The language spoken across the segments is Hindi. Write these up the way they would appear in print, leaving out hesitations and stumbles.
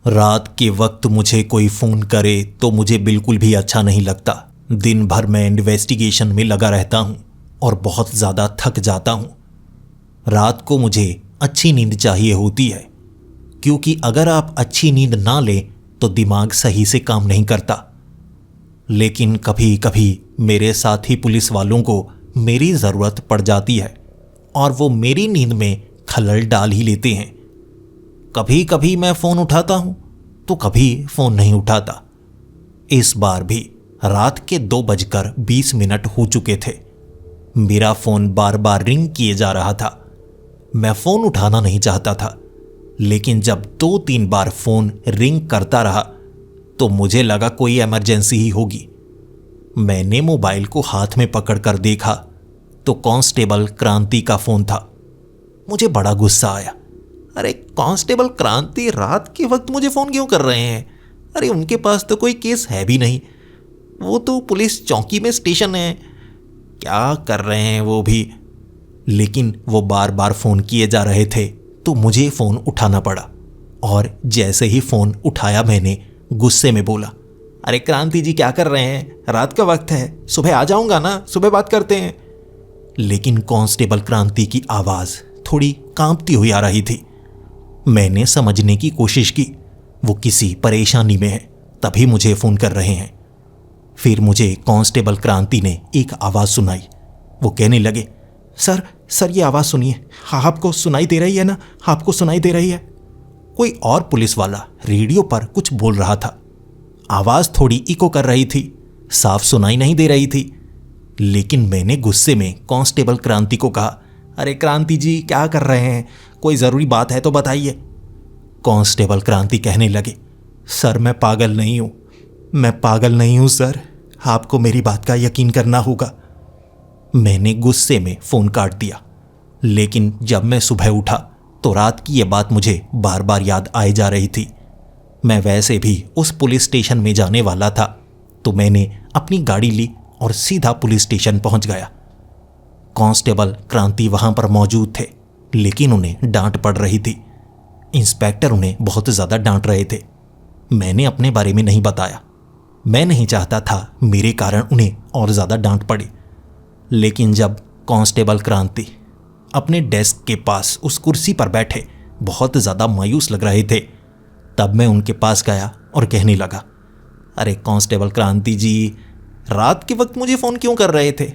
रात के वक्त मुझे कोई फ़ोन करे तो मुझे बिल्कुल भी अच्छा नहीं लगता। दिन भर मैं इन्वेस्टिगेशन में लगा रहता हूँ और बहुत ज़्यादा थक जाता हूँ। रात को मुझे अच्छी नींद चाहिए होती है, क्योंकि अगर आप अच्छी नींद ना लें तो दिमाग सही से काम नहीं करता। लेकिन कभी कभी मेरे साथी पुलिस वालों को मेरी ज़रूरत पड़ जाती है और वो मेरी नींद में खलल डाल ही लेते हैं। कभी कभी मैं फ़ोन उठाता हूँ तो कभी फ़ोन नहीं उठाता। इस बार भी रात के 2:20 हो चुके थे। मेरा फ़ोन बार बार रिंग किए जा रहा था। मैं फ़ोन उठाना नहीं चाहता था, लेकिन जब 2-3 बार फ़ोन रिंग करता रहा तो मुझे लगा कोई इमरजेंसी ही होगी। मैंने मोबाइल को हाथ में पकड़कर देखा तो कांस्टेबल क्रांति का फ़ोन था। मुझे बड़ा गुस्सा आया। अरे कांस्टेबल क्रांति रात के वक्त मुझे फ़ोन क्यों कर रहे हैं? अरे उनके पास तो कोई केस है भी नहीं, वो तो पुलिस चौकी में स्टेशन है। क्या कर रहे हैं वो भी? लेकिन वो बार बार फ़ोन किए जा रहे थे तो मुझे फ़ोन उठाना पड़ा। और जैसे ही फ़ोन उठाया मैंने गुस्से में बोला, अरे क्रांति जी क्या कर रहे हैं? रात का वक्त है, सुबह आ जाऊंगा ना, सुबह बात करते हैं। लेकिन कांस्टेबल क्रांति की आवाज़ थोड़ी कांपती हुई आ रही थी। मैंने समझने की कोशिश की, वो किसी परेशानी में है तभी मुझे फ़ोन कर रहे हैं। फिर मुझे कांस्टेबल क्रांति ने एक आवाज़ सुनाई। वो कहने लगे, सर ये आवाज़ सुनिए, आपको सुनाई दे रही है ना? आपको सुनाई दे रही है? कोई और पुलिस वाला रेडियो पर कुछ बोल रहा था। आवाज़ थोड़ी इको कर रही थी, साफ सुनाई नहीं दे रही थी। लेकिन मैंने गुस्से में कांस्टेबल क्रांति को कहा, अरे क्रांति जी क्या कर रहे हैं? कोई ज़रूरी बात है तो बताइए। कांस्टेबल क्रांति कहने लगे, सर मैं पागल नहीं हूँ सर, आपको मेरी बात का यकीन करना होगा। मैंने गुस्से में फ़ोन काट दिया। लेकिन जब मैं सुबह उठा तो रात की ये बात मुझे बार बार याद आए जा रही थी। मैं वैसे भी उस पुलिस स्टेशन में जाने वाला था, तो मैंने अपनी गाड़ी ली और सीधा पुलिस स्टेशन पहुंच गया। कांस्टेबल क्रांति वहां पर मौजूद थे, लेकिन उन्हें डांट पड़ रही थी। इंस्पेक्टर उन्हें बहुत ज़्यादा डांट रहे थे। मैंने अपने बारे में नहीं बताया। मैं नहीं चाहता था मेरे कारण उन्हें और ज़्यादा डांट पड़े। लेकिन जब कांस्टेबल क्रांति अपने डेस्क के पास उस कुर्सी पर बैठे बहुत ज़्यादा मायूस लग रहे थे, तब मैं उनके पास गया और कहने लगा, अरे कांस्टेबल क्रांति जी रात के वक्त मुझे फ़ोन क्यों कर रहे थे?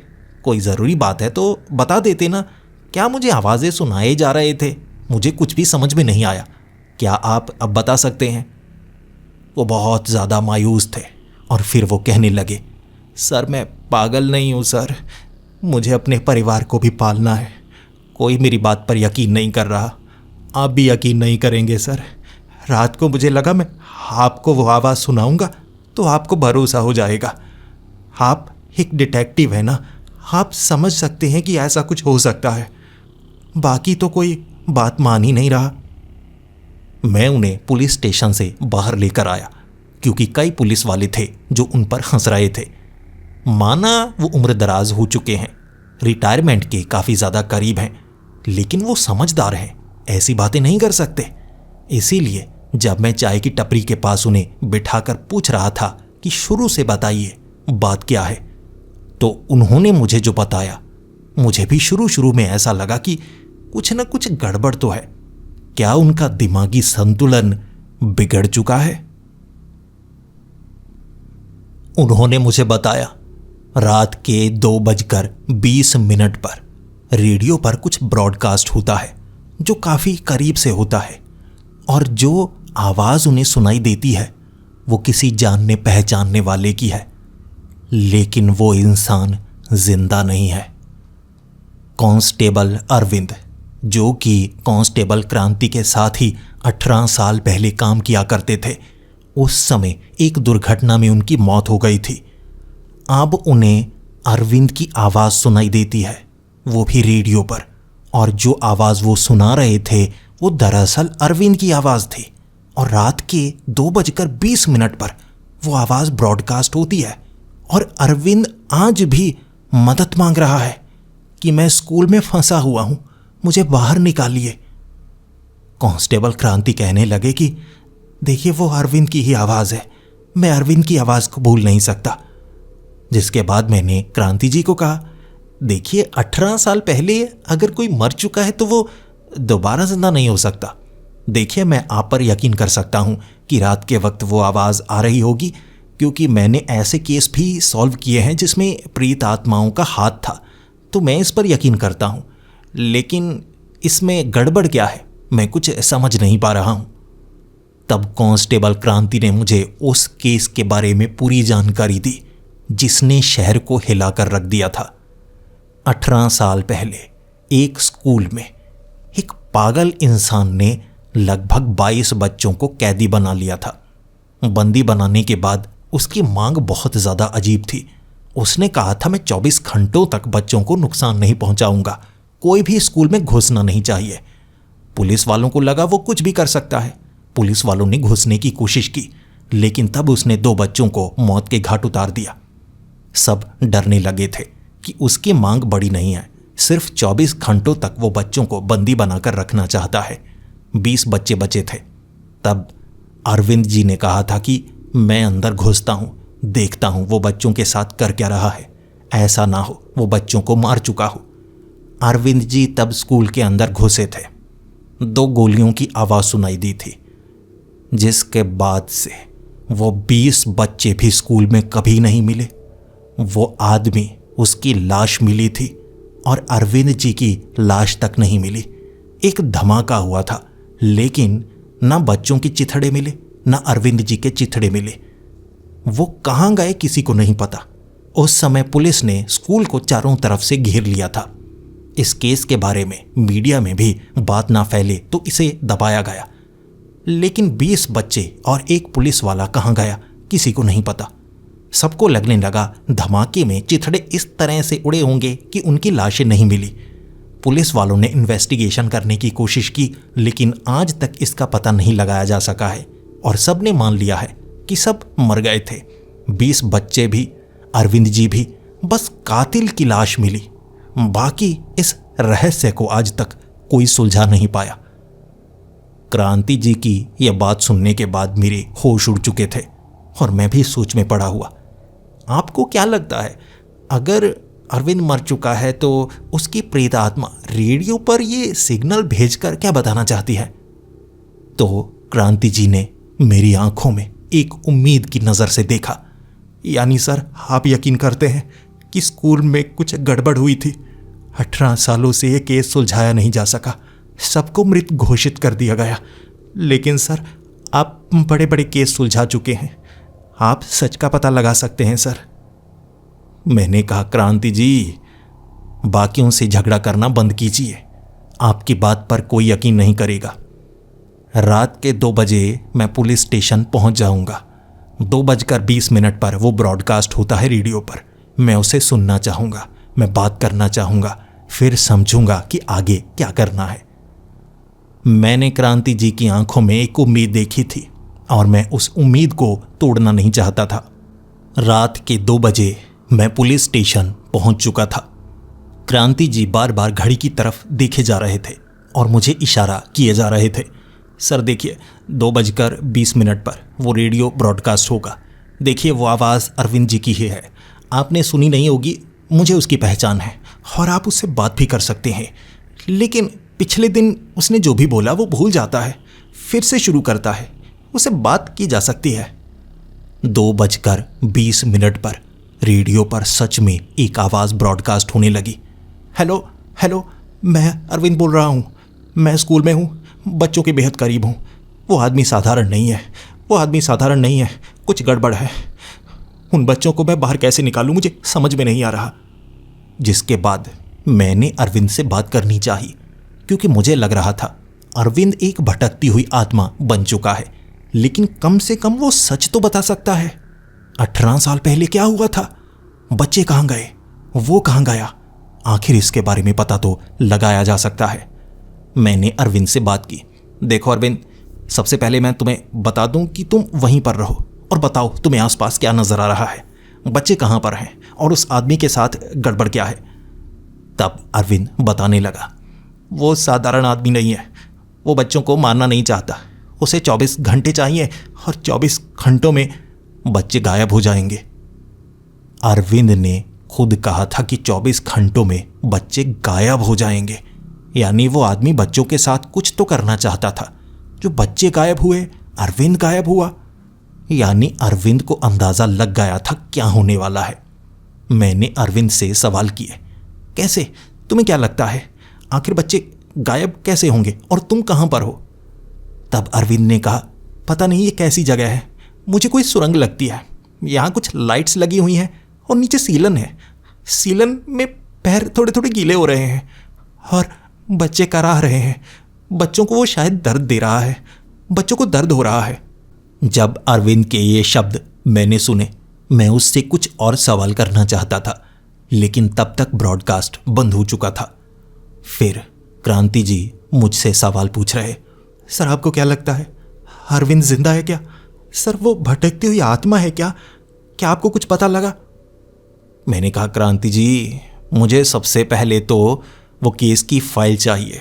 कोई ज़रूरी बात है तो बता देते ना। क्या मुझे आवाज़ें सुनाए जा रहे थे? मुझे कुछ भी समझ में नहीं आया। क्या आप अब बता सकते हैं? वो बहुत ज़्यादा मायूस थे और फिर वो कहने लगे, सर मैं पागल नहीं हूँ सर, मुझे अपने परिवार को भी पालना है। कोई मेरी बात पर यकीन नहीं कर रहा। आप भी यकीन नहीं करेंगे सर। रात को मुझे लगा मैं आपको वो आवाज़ सुनाऊंगा तो आपको भरोसा हो जाएगा। आप एक डिटेक्टिव है ना, आप समझ सकते हैं कि ऐसा कुछ हो सकता है। बाकी तो कोई बात मान ही नहीं रहा। मैं उन्हें पुलिस स्टेशन से बाहर लेकर आया, क्योंकि कई पुलिस वाले थे जो उन पर हंस रहे थे। माना वो उम्र दराज हो चुके हैं, रिटायरमेंट के काफ़ी ज़्यादा करीब हैं, लेकिन वो समझदार हैं, ऐसी बातें नहीं कर सकते। इसीलिए जब मैं चाय की टपरी के पास उन्हें बिठाकर पूछ रहा था कि शुरू से बताइए बात क्या है, तो उन्होंने मुझे जो बताया, मुझे भी शुरू में ऐसा लगा कि कुछ न कुछ गड़बड़ तो है। क्या उनका दिमागी संतुलन बिगड़ चुका है? उन्होंने मुझे बताया, रात के 2:20 पर रेडियो पर कुछ ब्रॉडकास्ट होता है जो काफ़ी करीब से होता है, और जो आवाज़ उन्हें सुनाई देती है वो किसी जानने पहचानने वाले की है, लेकिन वो इंसान जिंदा नहीं है। कांस्टेबल अरविंद, जो कि कांस्टेबल क्रांति के साथ ही 18 साल पहले काम किया करते थे, उस समय एक दुर्घटना में उनकी मौत हो गई थी। अब उन्हें अरविंद की आवाज़ सुनाई देती है, वो भी रेडियो पर, और जो आवाज़ वो सुना रहे थे वो दरअसल अरविंद की आवाज़ थी। और रात के 2:20 पर वो आवाज़ ब्रॉडकास्ट होती है और अरविंद आज भी मदद मांग रहा है कि मैं स्कूल में फंसा हुआ हूँ, मुझे बाहर निकालिए। कांस्टेबल क्रांति कहने लगे कि देखिए वो अरविंद की ही आवाज़ है, मैं अरविंद की आवाज़ को भूल नहीं सकता। जिसके बाद मैंने क्रांति जी को कहा, देखिए 18 साल पहले अगर कोई मर चुका है तो वो दोबारा जिंदा नहीं हो सकता। देखिए मैं आप पर यकीन कर सकता हूँ कि रात के वक्त वो आवाज़ आ रही होगी, क्योंकि मैंने ऐसे केस भी सॉल्व किए हैं जिसमें प्रेत आत्माओं का हाथ था, तो मैं इस पर यकीन करता हूँ। लेकिन इसमें गड़बड़ क्या है, मैं कुछ समझ नहीं पा रहा हूँ। तब कांस्टेबल क्रांति ने मुझे उस केस के बारे में पूरी जानकारी दी जिसने शहर को हिलाकर रख दिया था। 18 साल पहले एक स्कूल में एक पागल इंसान ने लगभग 22 बच्चों को कैदी बना लिया था। बंदी बनाने के बाद उसकी मांग बहुत ज़्यादा अजीब थी। उसने कहा था मैं 24 घंटों तक बच्चों को नुकसान नहीं पहुंचाऊंगा, कोई भी स्कूल में घुसना नहीं चाहिए। पुलिस वालों को लगा वो कुछ भी कर सकता है। पुलिस वालों ने घुसने की कोशिश की, लेकिन तब उसने 2 बच्चों को मौत के घाट उतार दिया। सब डरने लगे थे कि उसकी मांग बड़ी नहीं है, सिर्फ 24 घंटों तक वो बच्चों को बंदी बनाकर रखना चाहता है। 20 बच्चे बचे थे। तब अरविंद जी ने कहा था कि मैं अंदर घुसता हूँ, देखता हूँ वो बच्चों के साथ कर क्या रहा है, ऐसा ना हो वो बच्चों को मार चुका हो। अरविंद जी तब स्कूल के अंदर घुसे थे। 2 गोलियों की आवाज़ सुनाई दी थी, जिसके बाद से वो 20 बच्चे भी स्कूल में कभी नहीं मिले। वो आदमी, उसकी लाश मिली थी और अरविंद जी की लाश तक नहीं मिली। एक धमाका हुआ था, लेकिन ना बच्चों की चिथड़े मिले, ना अरविंद जी के चिथड़े मिले। वो कहाँ गए किसी को नहीं पता। उस समय पुलिस ने स्कूल को चारों तरफ से घेर लिया था। इस केस के बारे में मीडिया में भी बात ना फैले तो इसे दबाया गया, लेकिन 20 बच्चे और एक पुलिस वाला कहाँ गया किसी को नहीं पता। सबको लगने लगा धमाके में चिथड़े इस तरह से उड़े होंगे कि उनकी लाशें नहीं मिली। पुलिस वालों ने इन्वेस्टिगेशन करने की कोशिश की, लेकिन आज तक इसका पता नहीं लगाया जा सका है और सब ने मान लिया है कि सब मर गए थे। 20 बच्चे भी, अरविंद जी भी, बस कातिल की लाश मिली। बाकी इस रहस्य को आज तक कोई सुलझा नहीं पाया। क्रांति जी की यह बात सुनने के बाद मेरे होश उड़ चुके थे और मैं भी सोच में पड़ा हुआ। आपको क्या लगता है, अगर अरविंद मर चुका है तो उसकी प्रेत आत्मा रेडियो पर ये सिग्नल भेजकर क्या बताना चाहती है? तो क्रांति जी ने मेरी आंखों में एक उम्मीद की नज़र से देखा। यानी सर, आप यकीन करते हैं कि स्कूल में कुछ गड़बड़ हुई थी? 18 सालों से ये केस सुलझाया नहीं जा सका, सबको मृत घोषित कर दिया गया। लेकिन सर, आप बड़े बड़े केस सुलझा चुके हैं, आप सच का पता लगा सकते हैं सर। मैंने कहा, क्रांति जी, बाकियों से झगड़ा करना बंद कीजिए, आपकी बात पर कोई यकीन नहीं करेगा। रात के 2 बजे मैं पुलिस स्टेशन पहुंच जाऊंगा। 2:20 पर वो ब्रॉडकास्ट होता है रेडियो पर। मैं उसे सुनना चाहूँगा, मैं बात करना चाहूँगा, फिर समझूंगा कि आगे क्या करना है। मैंने क्रांति जी की आंखों में एक उम्मीद देखी थी और मैं उस उम्मीद को तोड़ना नहीं चाहता था। रात के 2 बजे मैं पुलिस स्टेशन पहुंच चुका था। क्रांति जी बार बार घड़ी की तरफ देखे जा रहे थे और मुझे इशारा किए जा रहे थे। सर देखिए, 2:20 पर वो रेडियो ब्रॉडकास्ट होगा। देखिए वो आवाज़ अरविंद जी की ही है, आपने सुनी नहीं होगी, मुझे उसकी पहचान है और आप उससे बात भी कर सकते हैं। लेकिन पिछले दिन उसने जो भी बोला वो भूल जाता है, फिर से शुरू करता है, उससे बात की जा सकती है। 2:20 पर रेडियो पर सच में एक आवाज़ ब्रॉडकास्ट होने लगी। हेलो हेलो, मैं अरविंद बोल रहा हूँ, मैं स्कूल में हूँ, बच्चों के बेहद करीब हूँ। वो आदमी साधारण नहीं है, वो आदमी साधारण नहीं है, कुछ गड़बड़ है। उन बच्चों को मैं बाहर कैसे निकालूं, मुझे समझ में नहीं आ रहा। जिसके बाद मैंने अरविंद से बात करनी चाहिए, क्योंकि मुझे लग रहा था अरविंद एक भटकती हुई आत्मा बन चुका है, लेकिन कम से कम वो सच तो बता सकता है। 18 साल पहले क्या हुआ था, बच्चे कहाँ गए, वो कहाँ गया, आखिर इसके बारे में पता तो लगाया जा सकता है। मैंने अरविंद से बात की। देखो अरविंद, सबसे पहले मैं तुम्हें बता दूं कि तुम वहीं पर रहो और बताओ तुम्हें आसपास क्या नजर आ रहा है, बच्चे कहाँ पर हैं और उस आदमी के साथ गड़बड़ क्या है। तब अरविंद बताने लगा, वो साधारण आदमी नहीं है, वो बच्चों को मारना नहीं चाहता, उसे 24 घंटे चाहिए और 24 घंटों में बच्चे गायब हो जाएंगे। अरविंद ने खुद कहा था कि 24 घंटों में बच्चे गायब हो जाएंगे, यानी वो आदमी बच्चों के साथ कुछ तो करना चाहता था। जो बच्चे गायब हुए, अरविंद गायब हुआ, यानी अरविंद को अंदाजा लग गया था क्या होने वाला है। मैंने अरविंद से सवाल किए, कैसे, तुम्हें क्या लगता है आखिर बच्चे गायब कैसे होंगे और तुम कहां पर हो? तब अरविंद ने कहा, पता नहीं ये कैसी जगह है, मुझे कोई सुरंग लगती है। यहाँ कुछ लाइट्स लगी हुई हैं और नीचे सीलन है। सीलन में पैर थोड़े थोड़े गीले हो रहे हैं और बच्चे कराह रहे हैं। बच्चों को वो शायद दर्द दे रहा है, बच्चों को दर्द हो रहा है। जब अरविंद के ये शब्द मैंने सुने, मैं उससे कुछ और सवाल करना चाहता था, लेकिन तब तक ब्रॉडकास्ट बंद हो चुका था। फिर क्रांति जी मुझसे सवाल पूछ रहे, सर आपको क्या लगता है अरविंद जिंदा है क्या? सर वो भटकती हुई आत्मा है क्या? क्या आपको कुछ पता लगा? मैंने कहा, क्रांति जी, मुझे सबसे पहले तो वो केस की फाइल चाहिए।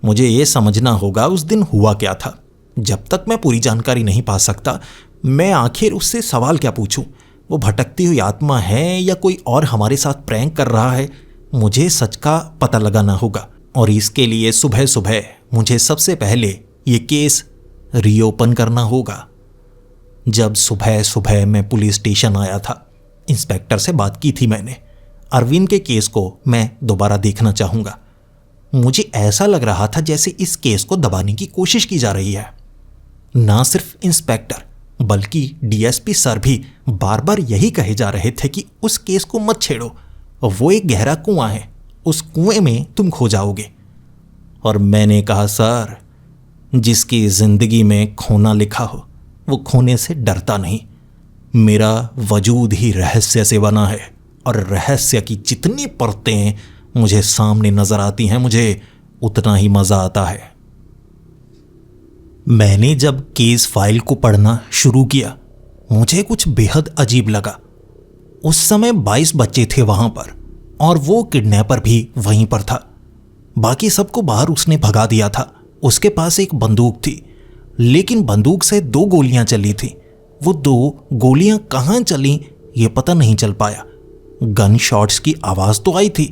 मुझे ये समझना होगा उस दिन हुआ क्या था। जब तक मैं पूरी जानकारी नहीं पा सकता, मैं आखिर उससे सवाल क्या पूछूं? वो भटकती हुई आत्मा है या कोई और हमारे साथ प्रैंक कर रहा है? मुझे सच का पता लगाना होगा और इसके लिए सुबह सुबह मुझे सबसे पहले ये केस रीओपन करना होगा। जब सुबह सुबह मैं पुलिस स्टेशन आया था, इंस्पेक्टर से बात की थी मैंने। अरविंद के केस को मैं दोबारा देखना चाहूँगा। मुझे ऐसा लग रहा था जैसे इस केस को दबाने की कोशिश की जा रही है। ना सिर्फ इंस्पेक्टर बल्कि डीएसपी सर भी बार बार यही कहे जा रहे थे कि उस केस को मत छेड़ो, वो एक गहरा कुआं है, उस कुएं में तुम खो जाओगे। और मैंने कहा, सर, जिसकी जिंदगी में खोना लिखा हो वो खोने से डरता नहीं। मेरा वजूद ही रहस्य से बना है और रहस्य की जितनी परतें मुझे सामने नजर आती हैं, मुझे उतना ही मजा आता है। मैंने जब केस फाइल को पढ़ना शुरू किया, मुझे कुछ बेहद अजीब लगा। उस समय 22 बच्चे थे वहां पर और वो किडनैपर भी वहीं पर था। बाकी सबको बाहर उसने भगा दिया था। उसके पास एक बंदूक थी, लेकिन बंदूक से 2 गोलियां चली थी। वो 2 गोलियां कहां चली ये पता नहीं चल पाया। गन शॉट्स की आवाज तो आई थी,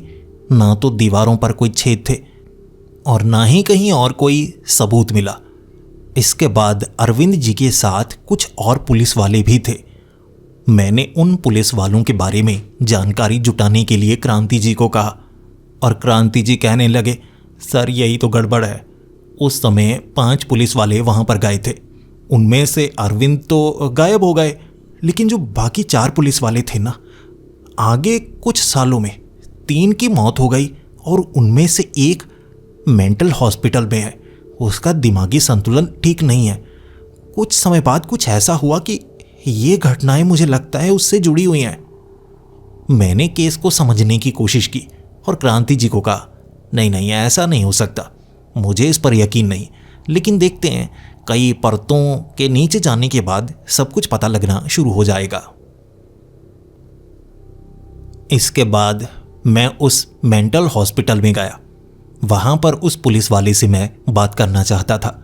ना तो दीवारों पर कोई छेद थे और ना ही कहीं और कोई सबूत मिला। इसके बाद अरविंद जी के साथ कुछ और पुलिस वाले भी थे। मैंने उन पुलिस वालों के बारे में जानकारी जुटाने के लिए क्रांति जी को कहा और क्रांति जी कहने लगे, सर यही तो गड़बड़ है। उस समय 5 पुलिस वाले वहां पर गए थे, उनमें से अरविंद तो गायब हो गए, लेकिन जो बाकी 4 पुलिस वाले थे ना, आगे कुछ सालों में 3 की मौत हो गई और उनमें से एक मेंटल हॉस्पिटल में है। उसका दिमागी संतुलन ठीक नहीं है। कुछ समय बाद कुछ ऐसा हुआ कि ये घटनाएं मुझे लगता है उससे जुड़ी हुई हैं। मैंने केस को समझने की कोशिश की और क्रांति जी को कहा, नहीं नहीं, ऐसा नहीं हो सकता, मुझे इस पर यकीन नहीं, लेकिन देखते हैं, कई परतों के नीचे जाने के बाद सब कुछ पता लगना शुरू हो जाएगा। इसके बाद मैं उस मेंटल हॉस्पिटल में गया। वहां पर उस पुलिस वाले से मैं बात करना चाहता था,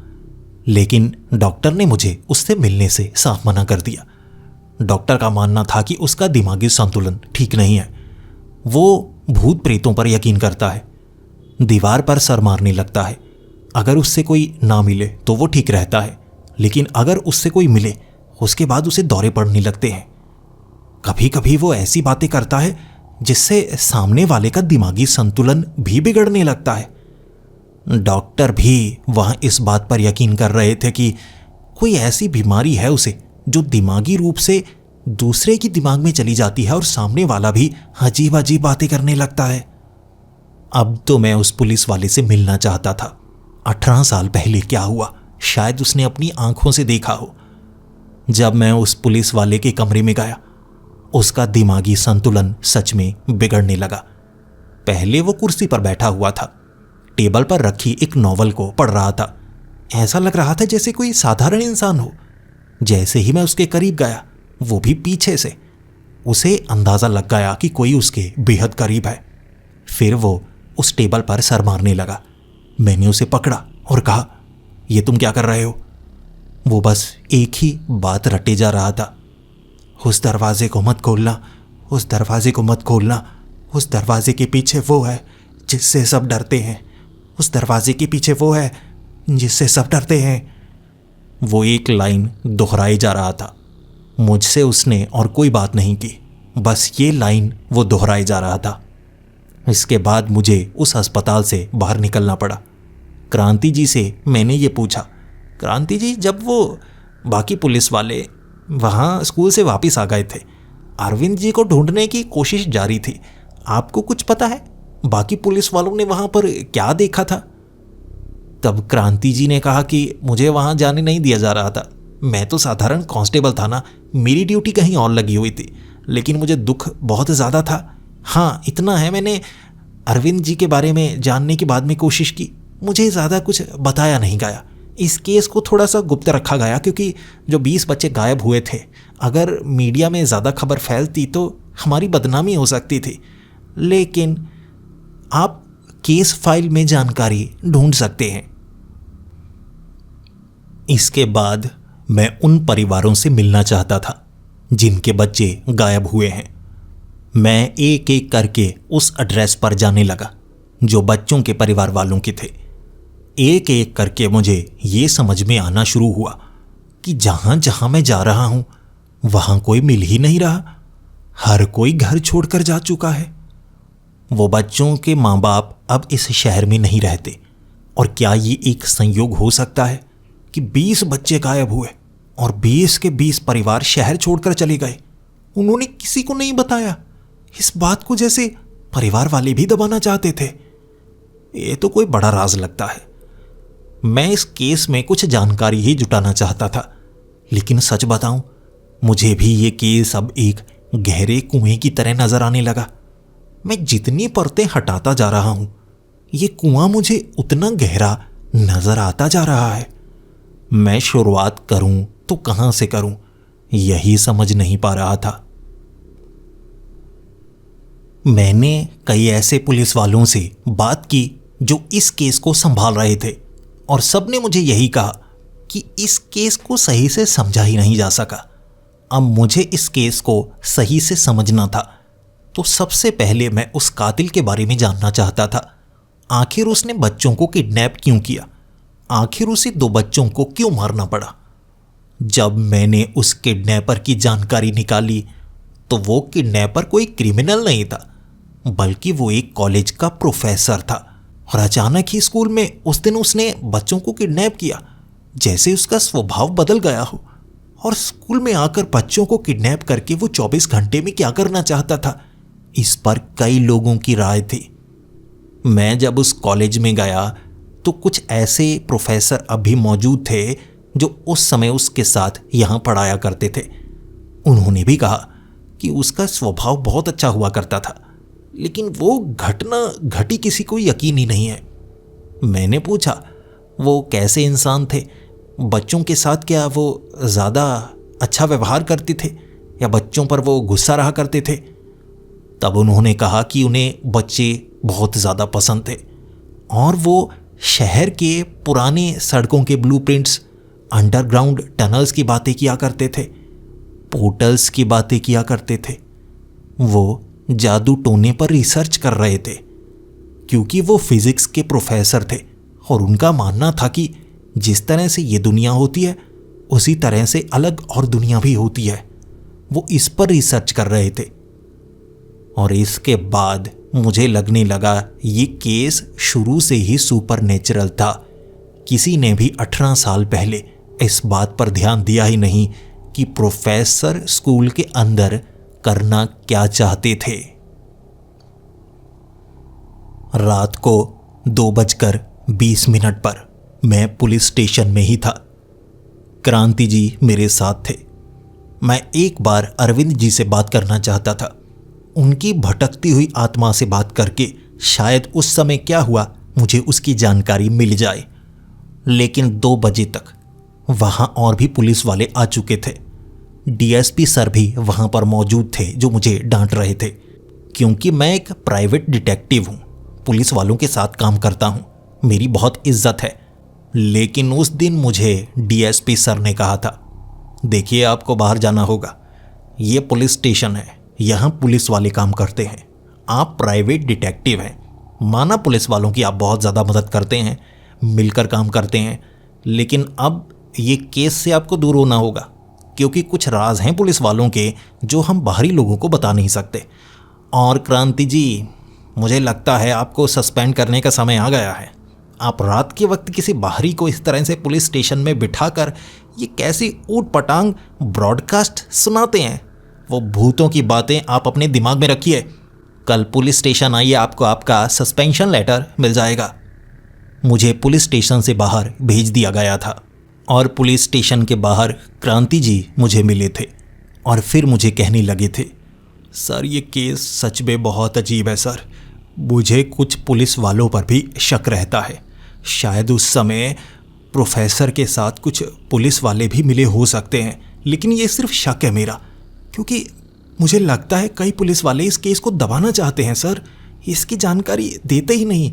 लेकिन डॉक्टर ने मुझे उससे मिलने से साफ मना कर दिया। डॉक्टर का मानना था कि उसका दिमागी संतुलन ठीक नहीं है। वो भूत प्रेतों पर यकीन करता है, दीवार पर सर मारने लगता है। अगर उससे कोई ना मिले तो वो ठीक रहता है, लेकिन अगर उससे कोई मिले उसके बाद उसे दौरे पड़ने लगते हैं। कभी कभी वो ऐसी बातें करता है जिससे सामने वाले का दिमागी संतुलन भी बिगड़ने लगता है। डॉक्टर भी वहां इस बात पर यकीन कर रहे थे कि कोई ऐसी बीमारी है उसे जो दिमागी रूप से दूसरे की दिमाग में चली जाती है और सामने वाला भी अजीब अजीब बातें करने लगता है। अब तो मैं उस पुलिस वाले से मिलना चाहता था। 18 साल पहले क्या हुआ शायद उसने अपनी आंखों से देखा हो। जब मैं उस पुलिस वाले के कमरे में गया, उसका दिमागी संतुलन सच में बिगड़ने लगा। पहले वो कुर्सी पर बैठा हुआ था, टेबल पर रखी एक नॉवल को पढ़ रहा था। ऐसा लग रहा था जैसे कोई साधारण इंसान हो। जैसे ही मैं उसके करीब गया, वो भी पीछे से, उसे अंदाजा लग गया कि कोई उसके बेहद करीब है। फिर वो उस टेबल पर सर मारने लगा। मैंने उसे पकड़ा और कहा, ये तुम क्या कर रहे हो? वो बस एक ही बात रटे जा रहा था, उस दरवाजे को मत खोलना, उस दरवाजे को मत खोलना, उस दरवाजे के पीछे वो है जिससे सब डरते हैं, उस दरवाजे के पीछे वो है जिससे सब डरते हैं। वो एक लाइन दोहराई जा रहा था। मुझसे उसने और कोई बात नहीं की, बस ये लाइन वो दोहराई जा रहा था। इसके बाद मुझे उस अस्पताल से बाहर निकलना पड़ा। क्रांति जी से मैंने ये पूछा, क्रांति जी, जब वो बाकी पुलिस वाले वहाँ स्कूल से वापस आ गए थे, अरविंद जी को ढूंढने की कोशिश जारी थी, आपको कुछ पता है बाकी पुलिस वालों ने वहाँ पर क्या देखा था? तब क्रांति जी ने कहा कि मुझे वहाँ जाने नहीं दिया जा रहा था, मैं तो साधारण कांस्टेबल था ना, मेरी ड्यूटी कहीं और लगी हुई थी, लेकिन मुझे दुख बहुत ज़्यादा था। हाँ, इतना है, मैंने अरविंद जी के बारे में जानने की बाद में कोशिश की, मुझे ज़्यादा कुछ बताया नहीं गया। इस केस को थोड़ा सा गुप्त रखा गया क्योंकि जो 20 बच्चे गायब हुए थे, अगर मीडिया में ज़्यादा खबर फैलती तो हमारी बदनामी हो सकती थी। लेकिन आप केस फाइल में जानकारी ढूंढ सकते हैं। इसके बाद मैं उन परिवारों से मिलना चाहता था जिनके बच्चे गायब हुए हैं। मैं एक एक करके उस एड्रेस पर जाने लगा जो बच्चों के परिवार वालों के थे। एक एक करके मुझे ये समझ में आना शुरू हुआ कि जहां जहां मैं जा रहा हूं वहां कोई मिल ही नहीं रहा, हर कोई घर छोड़कर जा चुका है। वो बच्चों के माँ बाप अब इस शहर में नहीं रहते, और क्या ये एक संयोग हो सकता है कि 20 बच्चे गायब हुए और 20 के 20 परिवार शहर छोड़कर चले गए? उन्होंने किसी को नहीं बताया, इस बात को जैसे परिवार वाले भी दबाना चाहते थे। ये तो कोई बड़ा राज लगता है। मैं इस केस में कुछ जानकारी ही जुटाना चाहता था, लेकिन सच बताऊं, मुझे भी ये केस अब एक गहरे कुएं की तरह नजर आने लगा। मैं जितनी परतें हटाता जा रहा हूं, ये कुआं मुझे उतना गहरा नजर आता जा रहा है। मैं शुरुआत करूं तो कहां से करूं, यही समझ नहीं पा रहा था। मैंने कई ऐसे पुलिस वालों से बात की जो इस केस को संभाल रहे थे, और सबने मुझे यही कहा कि इस केस को सही से समझा ही नहीं जा सका। अब मुझे इस केस को सही से समझना था, तो सबसे पहले मैं उस कातिल के बारे में जानना चाहता था। आखिर उसने बच्चों को किडनैप क्यों किया? आखिर उसे 2 बच्चों को क्यों मारना पड़ा? जब मैंने उस किडनैपर की जानकारी निकाली तो वो किडनैपर कोई क्रिमिनल नहीं था, बल्कि वो एक कॉलेज का प्रोफेसर था, और अचानक ही स्कूल में उस दिन उसने बच्चों को किडनैप किया, जैसे उसका स्वभाव बदल गया हो। और स्कूल में आकर बच्चों को किडनैप करके वो 24 घंटे में क्या करना चाहता था, इस पर कई लोगों की राय थी। मैं जब उस कॉलेज में गया तो कुछ ऐसे प्रोफेसर अभी मौजूद थे जो उस समय उसके साथ यहाँ पढ़ाया करते थे। उन्होंने भी कहा कि उसका स्वभाव बहुत अच्छा हुआ करता था, लेकिन वो घटना घटी किसी को यकीन ही नहीं है। मैंने पूछा वो कैसे इंसान थे, बच्चों के साथ क्या वो ज़्यादा अच्छा व्यवहार करते थे या बच्चों पर वो गुस्सा रहा करते थे? तब उन्होंने कहा कि उन्हें बच्चे बहुत ज़्यादा पसंद थे, और वो शहर के पुराने सड़कों के ब्लूप्रिंट्स, अंडरग्राउंड टनल्स की बातें किया करते थे, पोर्टल्स की बातें किया करते थे। वो जादू टोने पर रिसर्च कर रहे थे, क्योंकि वो फिजिक्स के प्रोफेसर थे, और उनका मानना था कि जिस तरह से ये दुनिया होती है उसी तरह से अलग और दुनिया भी होती है। वो इस पर रिसर्च कर रहे थे। और इसके बाद मुझे लगने लगा ये केस शुरू से ही सुपरनेचुरल था। किसी ने भी 18 साल पहले इस बात पर ध्यान दिया ही नहीं कि प्रोफेसर स्कूल के अंदर करना क्या चाहते थे। रात को 2:20 पर मैं पुलिस स्टेशन में ही था। क्रांति जी मेरे साथ थे। मैं एक बार अरविंद जी से बात करना चाहता था। उनकी भटकती हुई आत्मा से बात करके शायद उस समय क्या हुआ मुझे उसकी जानकारी मिल जाए। लेकिन 2 बजे तक वहाँ और भी पुलिस वाले आ चुके थे। डीएसपी सर भी वहाँ पर मौजूद थे जो मुझे डांट रहे थे, क्योंकि मैं एक प्राइवेट डिटेक्टिव हूँ, पुलिस वालों के साथ काम करता हूँ, मेरी बहुत इज्जत है। लेकिन उस दिन मुझे डीएसपी सर ने कहा था, देखिए आपको बाहर जाना होगा, ये पुलिस स्टेशन है, यहाँ पुलिस वाले काम करते हैं, आप प्राइवेट डिटेक्टिव हैं। माना पुलिस वालों की आप बहुत ज़्यादा मदद करते हैं, मिलकर काम करते हैं, लेकिन अब ये केस से आपको दूर होना होगा, क्योंकि कुछ राज हैं पुलिस वालों के जो हम बाहरी लोगों को बता नहीं सकते। और क्रांति जी, मुझे लगता है आपको सस्पेंड करने का समय आ गया है। आप रात के वक्त किसी बाहरी को इस तरह से पुलिस स्टेशन में बिठाकर ये कैसी ऊट पटांग ब्रॉडकास्ट सुनाते हैं? वो भूतों की बातें आप अपने दिमाग में रखिए। कल पुलिस स्टेशन आइए, आपको आपका सस्पेंशन लेटर मिल जाएगा। मुझे पुलिस स्टेशन से बाहर भेज दिया गया था और पुलिस स्टेशन के बाहर क्रांति जी मुझे मिले थे और फिर मुझे कहने लगे थे, सर ये केस सच में बहुत अजीब है सर, मुझे कुछ पुलिस वालों पर भी शक रहता है। शायद उस समय प्रोफेसर के साथ कुछ पुलिस वाले भी मिले हो सकते हैं, लेकिन ये सिर्फ शक है मेरा, क्योंकि मुझे लगता है कई पुलिस वाले इस केस को दबाना चाहते हैं सर, इसकी जानकारी देते ही नहीं।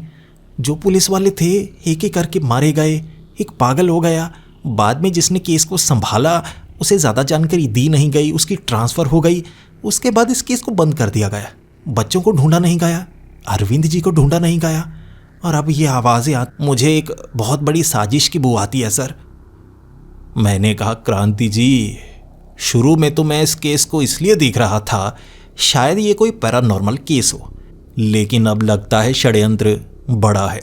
जो पुलिस वाले थे एक एक करके मारे गए, एक पागल हो गया, बाद में जिसने केस को संभाला उसे ज़्यादा जानकारी दी नहीं गई, उसकी ट्रांसफ़र हो गई, उसके बाद इस केस को बंद कर दिया गया। बच्चों को ढूंढा नहीं गया, अरविंद जी को ढूंढा नहीं गया, और अब ये आवाज़ें मुझे एक बहुत बड़ी साजिश की बू आती है सर। मैंने कहा, क्रांति जी, शुरू में तो मैं इस केस को इसलिए देख रहा था शायद ये कोई पैरानॉर्मल केस हो, लेकिन अब लगता है षड्यंत्र बड़ा है,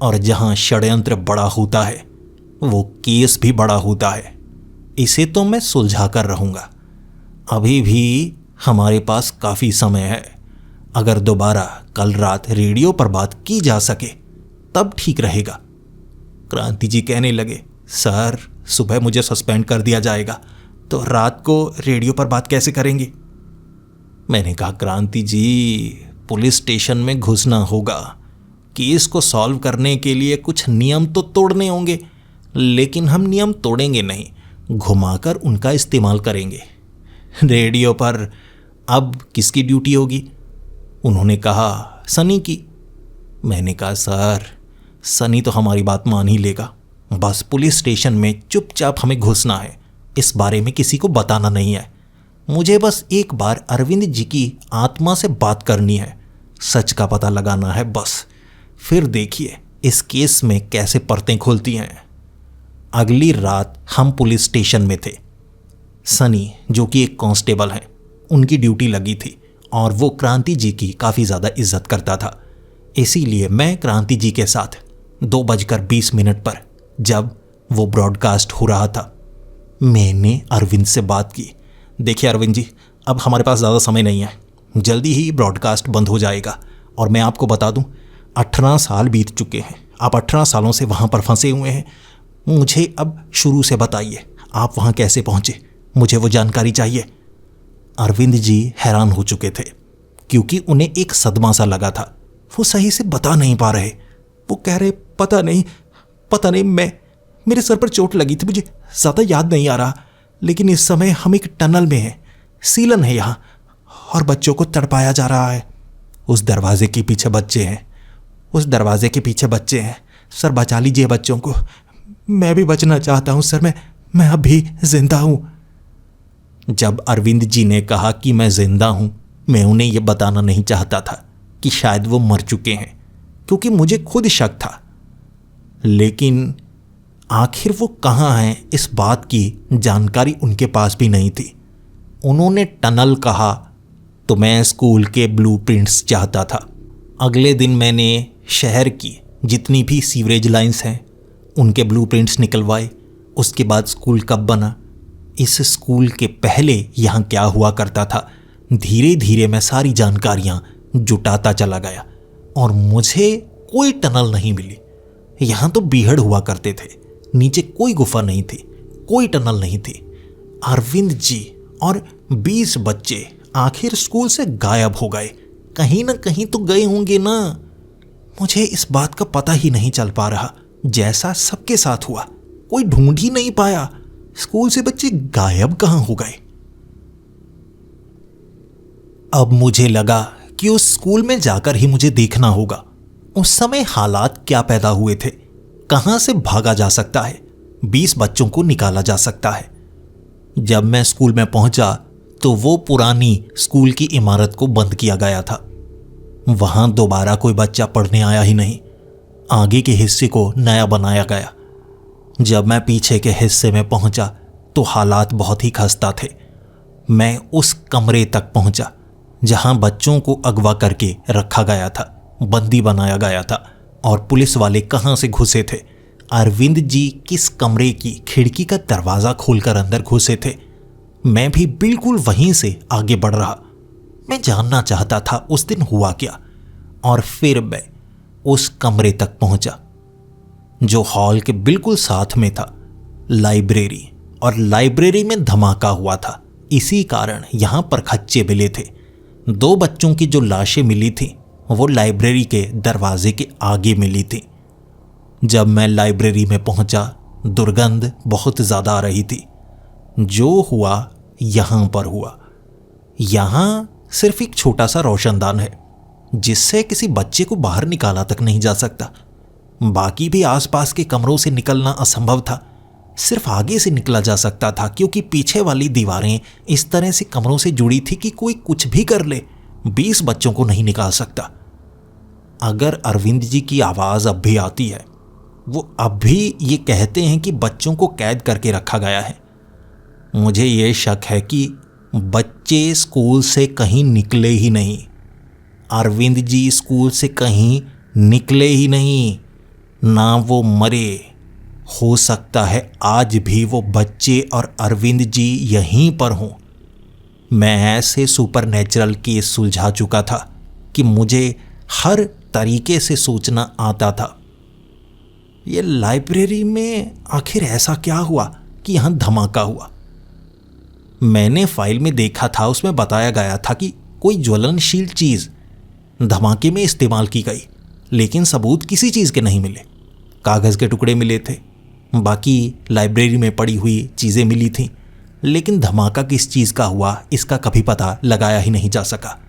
और जहाँ षड्यंत्र बड़ा होता है वो केस भी बड़ा होता है। इसे तो मैं सुलझा कर रहूँगा। अभी भी हमारे पास काफ़ी समय है। अगर दोबारा कल रात रेडियो पर बात की जा सके तब ठीक रहेगा। क्रांति जी कहने लगे, सर सुबह मुझे सस्पेंड कर दिया जाएगा तो रात को रेडियो पर बात कैसे करेंगे? मैंने कहा, क्रांति जी, पुलिस स्टेशन में घुसना होगा, केस को सॉल्व करने के लिए कुछ नियम तो तोड़ने होंगे, लेकिन हम नियम तोड़ेंगे नहीं, घुमाकर उनका इस्तेमाल करेंगे। रेडियो पर अब किसकी ड्यूटी होगी? उन्होंने कहा, सनी की। मैंने कहा, सर सनी तो हमारी बात मान ही लेगा, बस पुलिस स्टेशन में चुपचाप हमें घुसना है, इस बारे में किसी को बताना नहीं है। मुझे बस एक बार अरविंद जी की आत्मा से बात करनी है, सच का पता लगाना है बस। फिर देखिए इस केस में कैसे परतें खुलती हैं। अगली रात हम पुलिस स्टेशन में थे। सनी, जो कि एक कांस्टेबल हैं, उनकी ड्यूटी लगी थी और वो क्रांति जी की काफ़ी ज़्यादा इज्जत करता था। इसीलिए मैं क्रांति जी के साथ 2:20 पर, जब वो ब्रॉडकास्ट हो रहा था, मैंने अरविंद से बात की। देखिए अरविंद जी, अब हमारे पास ज़्यादा समय नहीं है, जल्दी ही ब्रॉडकास्ट बंद हो जाएगा, और मैं आपको बता दूं 18 साल बीत चुके हैं, आप 18 सालों से वहाँ पर फंसे हुए हैं। मुझे अब शुरू से बताइए, आप वहाँ कैसे पहुँचे, मुझे वो जानकारी चाहिए। अरविंद जी हैरान हो चुके थे, क्योंकि उन्हें एक सदमा सा लगा था। वो सही से बता नहीं पा रहे। वो कह रहे, पता नहीं, मेरे सर पर चोट लगी थी, मुझे ज़्यादा याद नहीं आ रहा, लेकिन इस समय हम एक टनल में हैं, सीलन है यहाँ, और बच्चों को तड़पाया जा रहा है। उस दरवाजे के पीछे बच्चे हैं, सर बचा लीजिए बच्चों को। मैं भी बचना चाहता हूँ सर, मैं अभी जिंदा हूँ। जब अरविंद जी ने कहा कि मैं जिंदा हूँ, मैं उन्हें यह बताना नहीं चाहता था कि शायद वो मर चुके हैं, क्योंकि मुझे खुद शक था। लेकिन आखिर वो कहाँ हैं, इस बात की जानकारी उनके पास भी नहीं थी। उन्होंने टनल कहा तो मैं स्कूल के ब्लूप्रिंट्स चाहता था। अगले दिन मैंने शहर की जितनी भी सीवरेज लाइंस हैं उनके ब्लूप्रिंट्स निकलवाए। उसके बाद स्कूल कब बना, इस स्कूल के पहले यहाँ क्या हुआ करता था, धीरे धीरे मैं सारी जानकारियाँ जुटाता चला गया, और मुझे कोई टनल नहीं मिली। यहाँ तो बीहड़ हुआ करते थे, नीचे कोई गुफा नहीं थी, कोई टनल नहीं थी। अरविंद जी और 20 बच्चे आखिर स्कूल से गायब हो गए। कहीं ना कहीं तो गए होंगे ना। मुझे इस बात का पता ही नहीं चल पा रहा, जैसा सबके साथ हुआ, कोई ढूंढ ही नहीं पाया। स्कूल से बच्चे गायब कहाँ हो गए। अब मुझे लगा कि उस स्कूल में जाकर ही मुझे देखना होगा उस समय हालात क्या पैदा हुए थे। कहां से भागा जा सकता है, 20 बच्चों को निकाला जा सकता है। जब मैं स्कूल में पहुंचा तो वो पुरानी स्कूल की इमारत को बंद किया गया था। वहां दोबारा कोई बच्चा पढ़ने आया ही नहीं। आगे के हिस्से को नया बनाया गया। जब मैं पीछे के हिस्से में पहुंचा तो हालात बहुत ही खस्ता थे। मैं उस कमरे तक पहुंचा जहां बच्चों को अगवा करके रखा गया था, बंदी बनाया गया था, और पुलिस वाले कहां से घुसे थे, अरविंद जी किस कमरे की खिड़की का दरवाज़ा खोलकर अंदर घुसे थे। मैं भी बिल्कुल वहीं से आगे बढ़ रहा। मैं जानना चाहता था उस दिन हुआ क्या। और फिर मैं उस कमरे तक पहुंचा जो हॉल के बिल्कुल साथ में था, लाइब्रेरी। और लाइब्रेरी में धमाका हुआ था। इसी कारण यहां पर खच्चे मिले थे। 2 बच्चों की जो लाशें मिली थी वो लाइब्रेरी के दरवाजे के आगे मिली थी। जब मैं लाइब्रेरी में पहुंचा, दुर्गंध बहुत ज़्यादा आ रही थी। जो हुआ यहां पर हुआ। यहां सिर्फ एक छोटा सा रोशनदान है जिससे किसी बच्चे को बाहर निकाला तक नहीं जा सकता। बाकी भी आसपास के कमरों से निकलना असंभव था। सिर्फ आगे से निकला जा सकता था क्योंकि पीछे वाली दीवारें इस तरह से कमरों से जुड़ी थी कि कोई कुछ भी कर ले, 20 बच्चों को नहीं निकाल सकता। अगर अरविंद जी की आवाज़ अब भी आती है, वो अब भी ये कहते हैं कि बच्चों को कैद करके रखा गया है। मुझे ये शक है कि बच्चे स्कूल से कहीं निकले ही नहीं। अरविंद जी स्कूल से कहीं निकले ही नहीं, ना वो मरे। हो सकता है आज भी वो बच्चे और अरविंद जी यहीं पर हों। मैं ऐसे सुपरनेचुरल केस सुलझा चुका था कि मुझे हर तरीके से सोचना आता था। ये लाइब्रेरी में आखिर ऐसा क्या हुआ कि यहाँ धमाका हुआ। मैंने फाइल में देखा था, उसमें बताया गया था कि कोई ज्वलनशील चीज़ धमाके में इस्तेमाल की गई, लेकिन सबूत किसी चीज़ के नहीं मिले। कागज़ के टुकड़े मिले थे, बाकी लाइब्रेरी में पड़ी हुई चीज़ें मिली थीं, लेकिन धमाका किस चीज़ का हुआ इसका कभी पता लगाया ही नहीं जा सका।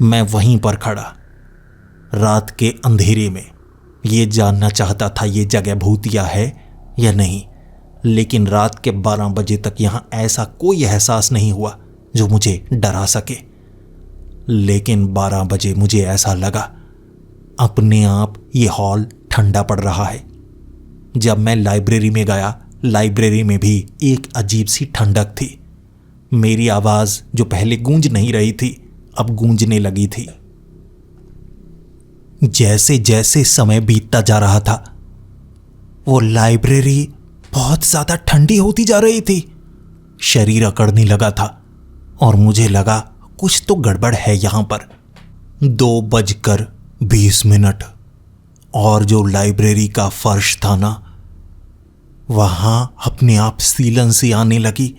मैं वहीं पर खड़ा रात के अंधेरे में ये जानना चाहता था ये जगह भूतिया है या नहीं, लेकिन रात के 12 बजे तक यहाँ ऐसा कोई एहसास नहीं हुआ जो मुझे डरा सके। लेकिन 12 बजे मुझे ऐसा लगा अपने आप ये हॉल ठंडा पड़ रहा है। जब मैं लाइब्रेरी में गया, लाइब्रेरी में भी एक अजीब सी ठंडक थी। मेरी आवाज़ जो पहले गूंज नहीं रही थी अब गूंजने लगी थी। जैसे जैसे समय बीतता जा रहा था वो लाइब्रेरी बहुत ज़्यादा ठंडी होती जा रही थी। शरीर अकड़ने लगा था और मुझे लगा कुछ तो गड़बड़ है यहाँ पर। 2:20 और जो लाइब्रेरी का फर्श था ना, वहाँ अपने आप सीलन सी आने लगी।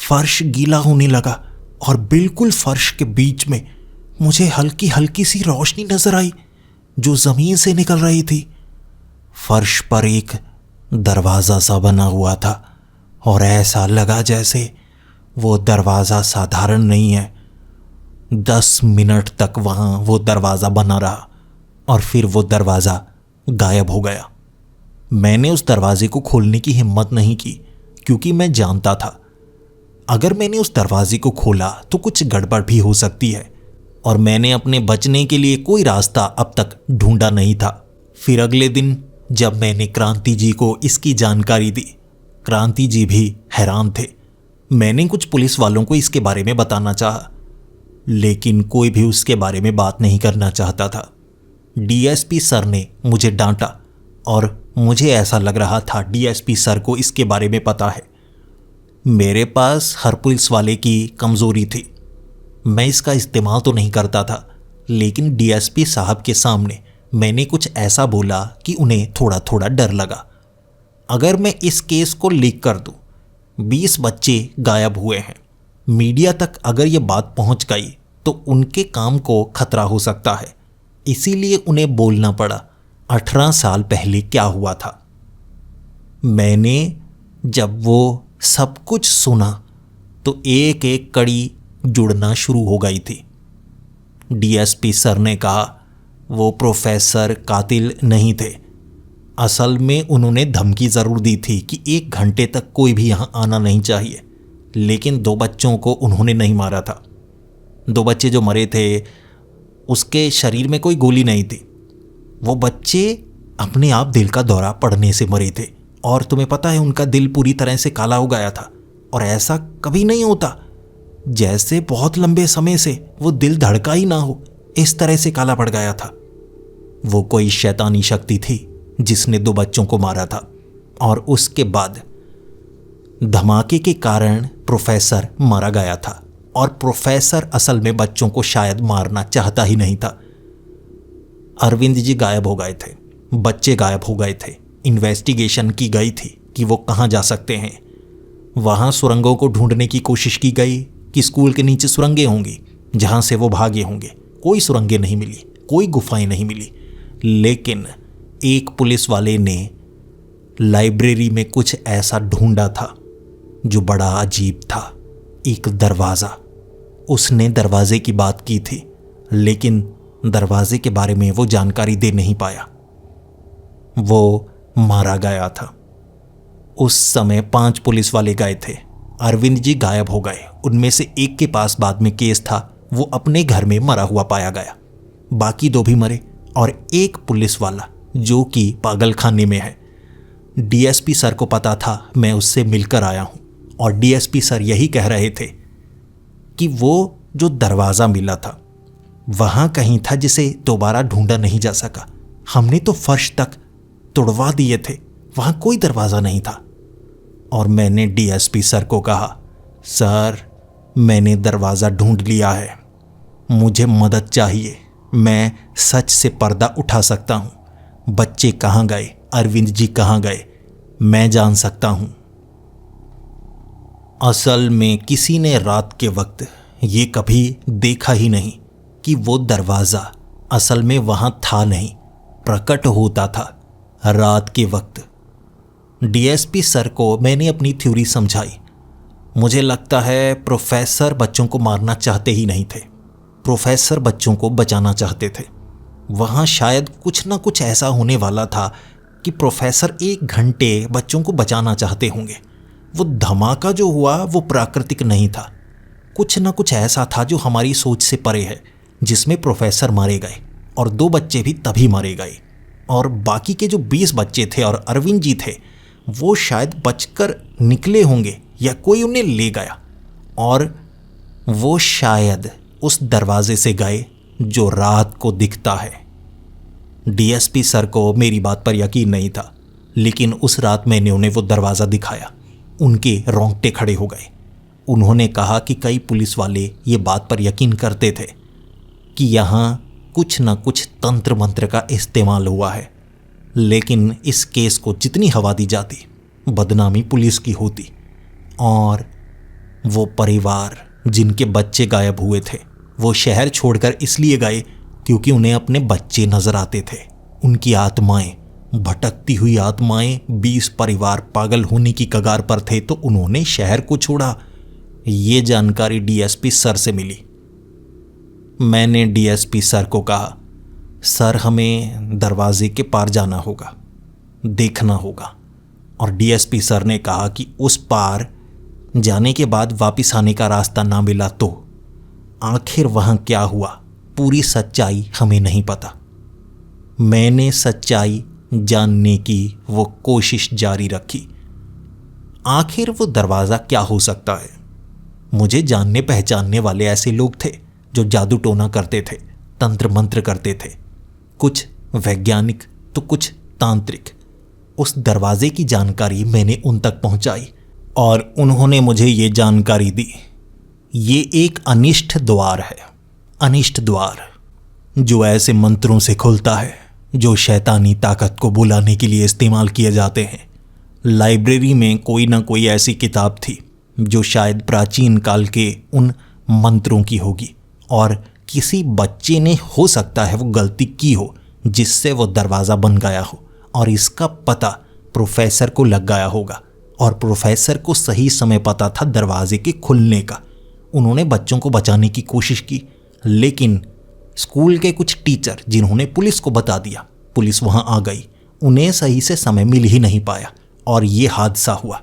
फर्श गीला होने लगा और बिल्कुल फर्श के बीच में मुझे हल्की हल्की सी रोशनी नजर आई जो ज़मीन से निकल रही थी। फर्श पर एक दरवाज़ा सा बना हुआ था और ऐसा लगा जैसे वो दरवाज़ा साधारण नहीं है। 10 मिनट तक वहाँ वो दरवाज़ा बना रहा और फिर वो दरवाज़ा गायब हो गया। मैंने उस दरवाजे को खोलने की हिम्मत नहीं की क्योंकि मैं जानता था अगर मैंने उस दरवाजे को खोला तो कुछ गड़बड़ भी हो सकती है और मैंने अपने बचने के लिए कोई रास्ता अब तक ढूंढा नहीं था। फिर अगले दिन जब मैंने क्रांति जी को इसकी जानकारी दी, क्रांति जी भी हैरान थे। मैंने कुछ पुलिस वालों को इसके बारे में बताना चाहा, लेकिन कोई भी उसके बारे में बात नहीं करना चाहता था। डीएसपी सर ने मुझे डांटा और मुझे ऐसा लग रहा था डीएसपी सर को इसके बारे में पता है। मेरे पास हर पुलिस वाले की कमज़ोरी थी। मैं इसका इस्तेमाल तो नहीं करता था, लेकिन डीएसपी साहब के सामने मैंने कुछ ऐसा बोला कि उन्हें थोड़ा थोड़ा डर लगा। अगर मैं इस केस को लीक कर दूं, 20 बच्चे गायब हुए हैं, मीडिया तक अगर ये बात पहुंच गई तो उनके काम को खतरा हो सकता है। इसीलिए उन्हें बोलना पड़ा 18 साल पहले क्या हुआ था। मैंने जब वो सब कुछ सुना तो एक एक कड़ी जुड़ना शुरू हो गई थी। डीएसपी सर ने कहा वो प्रोफेसर कातिल नहीं थे। असल में उन्होंने धमकी ज़रूर दी थी कि 1 घंटे तक कोई भी यहाँ आना नहीं चाहिए, लेकिन 2 बच्चों को उन्होंने नहीं मारा था। 2 बच्चे जो मरे थे उसके शरीर में कोई गोली नहीं थी। वो बच्चे अपने आप दिल का दौरा पड़ने से मरे थे, और तुम्हें पता है उनका दिल पूरी तरह से काला हो गया था। और ऐसा कभी नहीं होता, जैसे बहुत लंबे समय से वो दिल धड़का ही ना हो, इस तरह से काला पड़ गया था। वो कोई शैतानी शक्ति थी जिसने 2 बच्चों को मारा था। और उसके बाद धमाके के कारण प्रोफेसर मारा गया था, और प्रोफेसर असल में बच्चों को शायद मारना चाहता ही नहीं था। अरविंद जी गायब हो गए थे, बच्चे गायब हो गए थे। इन्वेस्टिगेशन की गई थी कि वो कहाँ जा सकते हैं। वहाँ सुरंगों को ढूंढने की कोशिश की गई कि स्कूल के नीचे सुरंगें होंगी जहाँ से वो भागे होंगे। कोई सुरंगें नहीं मिली, कोई गुफाएं नहीं मिली। लेकिन एक पुलिस वाले ने लाइब्रेरी में कुछ ऐसा ढूंढा था जो बड़ा अजीब था। एक दरवाज़ा। उसने दरवाजे की बात की थी, लेकिन दरवाजे के बारे में वो जानकारी दे नहीं पाया। वो मारा गया था। उस समय 5 पुलिस वाले गए थे। अरविंद जी गायब हो गए। उनमें से एक के पास बाद में केस था, वो अपने घर में मरा हुआ पाया गया। बाकी 2 भी मरे, और एक पुलिस वाला जो कि पागल खाने में है। डीएसपी सर को पता था, मैं उससे मिलकर आया हूँ, और डीएसपी सर यही कह रहे थे कि वो जो दरवाज़ा मिला था वहाँ कहीं था जिसे दोबारा ढूंढा नहीं जा सका। हमने तो फर्श तक तुड़वा दिए थे, वहाँ कोई दरवाज़ा नहीं था। और मैंने डीएसपी सर को कहा, सर मैंने दरवाज़ा ढूंढ लिया है, मुझे मदद चाहिए, मैं सच से पर्दा उठा सकता हूँ। बच्चे कहाँ गए, अरविंद जी कहाँ गए, मैं जान सकता हूँ। असल में किसी ने रात के वक्त ये कभी देखा ही नहीं कि वो दरवाज़ा असल में वहाँ था नहीं, प्रकट होता था रात के वक्त। डीएसपी सर को मैंने अपनी थ्योरी समझाई। मुझे लगता है प्रोफेसर बच्चों को मारना चाहते ही नहीं थे, प्रोफेसर बच्चों को बचाना चाहते थे। वहाँ शायद कुछ ना कुछ ऐसा होने वाला था कि प्रोफेसर 1 घंटे बच्चों को बचाना चाहते होंगे। वो धमाका जो हुआ वो प्राकृतिक नहीं था, कुछ ना कुछ ऐसा था जो हमारी सोच से परे है, जिसमें प्रोफेसर मारे गए और 2 बच्चे भी तभी मारे गए। और बाकी के जो 20 बच्चे थे और अरविंद जी थे, वो शायद बचकर निकले होंगे या कोई उन्हें ले गया, और वो शायद उस दरवाजे से गए जो रात को दिखता है। डीएसपी सर को मेरी बात पर यकीन नहीं था, लेकिन उस रात मैंने उन्हें वो दरवाज़ा दिखाया। उनके रोंगटे खड़े हो गए। उन्होंने कहा कि कई पुलिस वाले ये बात पर यकीन करते थे कि यहाँ कुछ न कुछ तंत्र मंत्र का इस्तेमाल हुआ है, लेकिन इस केस को जितनी हवा दी जाती बदनामी पुलिस की होती। और वो परिवार जिनके बच्चे गायब हुए थे वो शहर छोड़कर इसलिए गए क्योंकि उन्हें अपने बच्चे नजर आते थे। उनकी आत्माएं, भटकती हुई आत्माएं, 20 परिवार पागल होने की कगार पर थे, तो उन्होंने शहर को छोड़ा। ये जानकारी डीएसपी सर से मिली। मैंने डीएसपी सर को कहा, सर हमें दरवाजे के पार जाना होगा, देखना होगा। और डीएसपी सर ने कहा कि उस पार जाने के बाद वापस आने का रास्ता ना मिला तो आखिर वहाँ क्या हुआ, पूरी सच्चाई हमें नहीं पता। मैंने सच्चाई जानने की वो कोशिश जारी रखी। आखिर वो दरवाज़ा क्या हो सकता है? मुझे जानने पहचानने वाले ऐसे लोग थे जो जादू टोना करते थे, तंत्र मंत्र करते थे, कुछ वैज्ञानिक तो कुछ तांत्रिक। उस दरवाजे की जानकारी मैंने उन तक पहुंचाई और उन्होंने मुझे ये जानकारी दी। ये एक अनिष्ट द्वार है, अनिष्ट द्वार जो ऐसे मंत्रों से खुलता है जो शैतानी ताकत को बुलाने के लिए इस्तेमाल किए जाते हैं। लाइब्रेरी में कोई ना कोई ऐसी किताब थी जो शायद प्राचीन काल के उन मंत्रों की होगी, और किसी बच्चे ने हो सकता है वो गलती की हो जिससे वो दरवाज़ा बन गया हो, और इसका पता प्रोफेसर को लग गया होगा। और प्रोफेसर को सही समय पता था दरवाजे के खुलने का। उन्होंने बच्चों को बचाने की कोशिश की, लेकिन स्कूल के कुछ टीचर जिन्होंने पुलिस को बता दिया, पुलिस वहाँ आ गई उन्हें सही से समय मिल ही नहीं पाया और ये हादसा हुआ।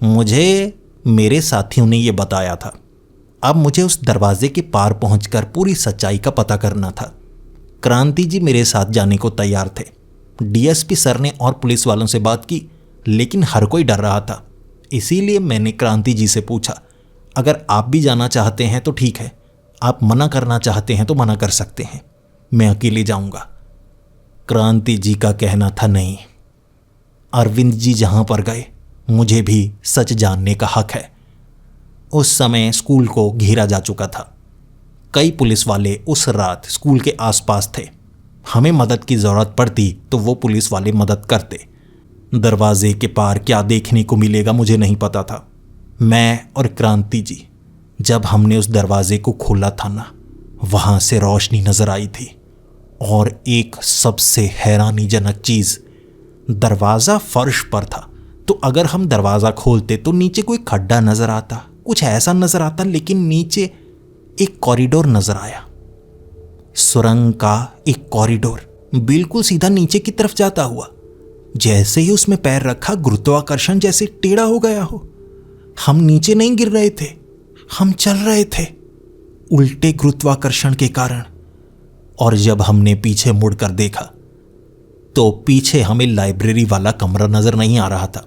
मुझे मेरे साथियों ने यह बताया था। अब मुझे उस दरवाजे के पार पहुंचकर पूरी सच्चाई का पता करना था। क्रांति जी मेरे साथ जाने को तैयार थे। डीएसपी सर ने और पुलिस वालों से बात की, लेकिन हर कोई डर रहा था। इसीलिए मैंने क्रांति जी से पूछा, अगर आप भी जाना चाहते हैं तो ठीक है, आप मना करना चाहते हैं तो मना कर सकते हैं, मैं अकेले जाऊंगा। क्रांति जी का कहना था, नहीं, अरविंद जी जहां पर गए मुझे भी सच जानने का हक है। उस समय स्कूल को घेरा जा चुका था। कई पुलिस वाले उस रात स्कूल के आसपास थे। हमें मदद की ज़रूरत पड़ती तो वो पुलिस वाले मदद करते। दरवाजे के पार क्या देखने को मिलेगा मुझे नहीं पता था। मैं और क्रांति जी जब हमने उस दरवाजे को खोला था ना, वहाँ से रोशनी नज़र आई थी। और एक सबसे हैरानीजनक चीज़, दरवाज़ा फर्श पर था, तो अगर हम दरवाज़ा खोलते तो नीचे कोई खड्डा नज़र आता, कुछ ऐसा नज़र आता, लेकिन नीचे एक कॉरिडोर नज़र आया। सुरंग का एक कॉरिडोर बिल्कुल सीधा नीचे की तरफ जाता हुआ। जैसे ही उसमें पैर रखा, गुरुत्वाकर्षण जैसे टेढ़ा हो गया हो। हम नीचे नहीं गिर रहे थे, हम चल रहे थे उल्टे गुरुत्वाकर्षण के कारण। और जब हमने पीछे मुड़कर देखा तो पीछे हमें लाइब्रेरी वाला कमरा नजर नहीं आ रहा था,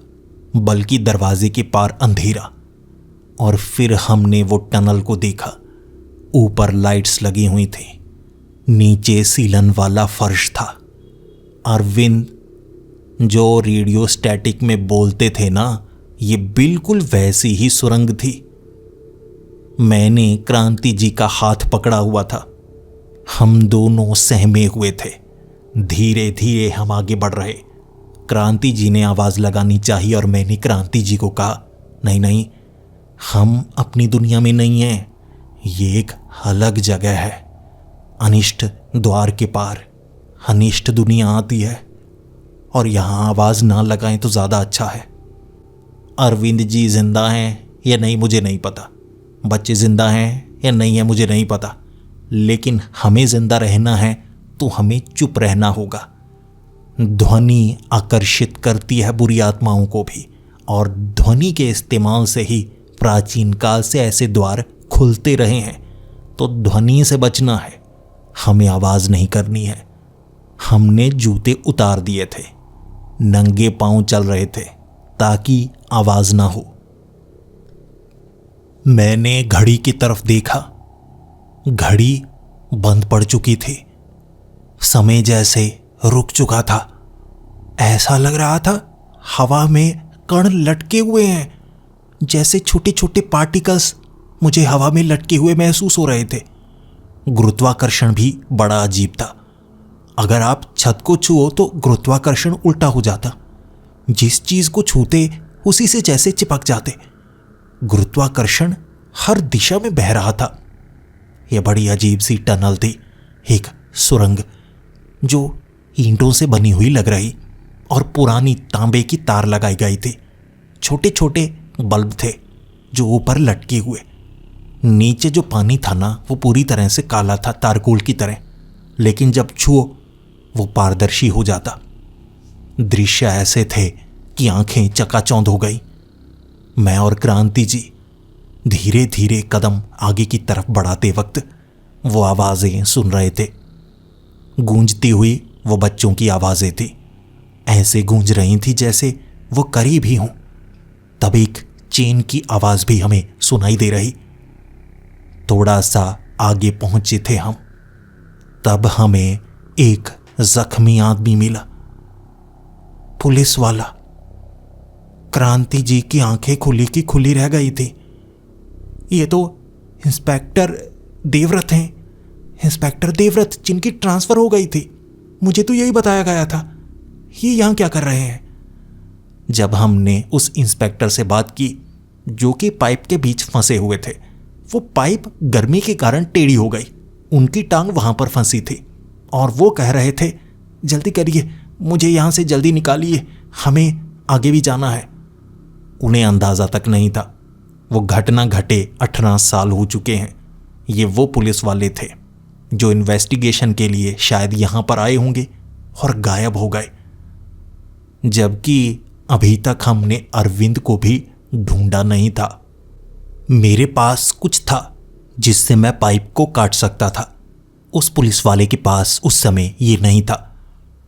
बल्कि दरवाजे के पार अंधेरा। और फिर हमने वो टनल को देखा। ऊपर लाइट्स लगी हुई थी, नीचे सीलन वाला फर्श था। अरविंद जो रेडियो स्टैटिक में बोलते थे ना, ये बिल्कुल वैसी ही सुरंग थी। मैंने क्रांति जी का हाथ पकड़ा हुआ था। हम दोनों सहमे हुए थे। धीरे धीरे हम आगे बढ़ रहे। क्रांति जी ने आवाज लगानी चाहिए और मैंने क्रांति जी को कहा, नहीं नहीं, हम अपनी दुनिया में नहीं हैं, ये एक अलग जगह है। अनिष्ट द्वार के पार अनिष्ट दुनिया आती है और यहां आवाज ना लगाएं तो ज्यादा अच्छा है। अरविंद जी जिंदा हैं या नहीं मुझे नहीं पता, बच्चे जिंदा हैं या नहीं है मुझे नहीं पता, लेकिन हमें जिंदा रहना है तो हमें चुप रहना होगा। ध्वनि आकर्षित करती है बुरी आत्माओं को भी, और ध्वनि के इस्तेमाल से ही प्राचीन काल से ऐसे द्वार खुलते रहे हैं। तो ध्वनि से बचना है, हमें आवाज नहीं करनी है। हमने जूते उतार दिए थे, नंगे पांव चल रहे थे ताकि आवाज ना हो। मैंने घड़ी की तरफ देखा। घड़ी बंद पड़ चुकी थी, समय जैसे रुक चुका था। ऐसा लग रहा था हवा में कण लटके हुए हैं, जैसे छोटे छोटे पार्टिकल्स मुझे हवा में लटके हुए महसूस हो रहे थे। गुरुत्वाकर्षण भी बड़ा अजीब था। अगर आप छत को छुओ तो गुरुत्वाकर्षण उल्टा हो जाता, जिस चीज को छूते उसी से जैसे चिपक जाते। गुरुत्वाकर्षण हर दिशा में बह रहा था। यह बड़ी अजीब सी टनल थी, एक सुरंग जो ईंटों से बनी हुई लग रही और पुरानी तांबे की तार लगाई गई थी। छोटे छोटे बल्ब थे जो ऊपर लटके हुए। नीचे जो पानी था ना, वो पूरी तरह से काला था, तारकोल की तरह, लेकिन जब छुओ वो पारदर्शी हो जाता। दृश्य ऐसे थे कि आंखें चकाचौंध हो गई। मैं और क्रांति जी धीरे धीरे कदम आगे की तरफ बढ़ाते वक्त वो आवाजें सुन रहे थे। गूंजती हुई वो बच्चों की आवाजें थी, ऐसे गूंज रही थी जैसे वो करीब ही हों। तब एक चेन की आवाज भी हमें सुनाई दे रही। थोड़ा सा आगे पहुंचे थे हम, तब हमें एक जख्मी आदमी मिला, पुलिस वाला। क्रांति जी की आंखें खुली की खुली रह गई थी। ये तो इंस्पेक्टर देवव्रत हैं, इंस्पेक्टर देवव्रत, जिनकी ट्रांसफर हो गई थी। मुझे तो यही बताया गया था। ये यहां क्या कर रहे हैं? जब हमने उस इंस्पेक्टर से बात की जो कि पाइप के बीच फंसे हुए थे, वो पाइप गर्मी के कारण टेढ़ी हो गई, उनकी टांग वहां पर फंसी थी और वो कह रहे थे, जल्दी करिए, मुझे यहां से जल्दी निकालिए, हमें आगे भी जाना है। उन्हें अंदाजा तक नहीं था वो घटना घटे 18 साल हो चुके हैं। ये वो पुलिस वाले थे जो इन्वेस्टिगेशन के लिए शायद यहां पर आए होंगे और गायब हो गए, जबकि अभी तक हमने अरविंद को भी ढूंढा नहीं था। मेरे पास कुछ था जिससे मैं पाइप को काट सकता था। उस पुलिस वाले के पास उस समय ये नहीं था,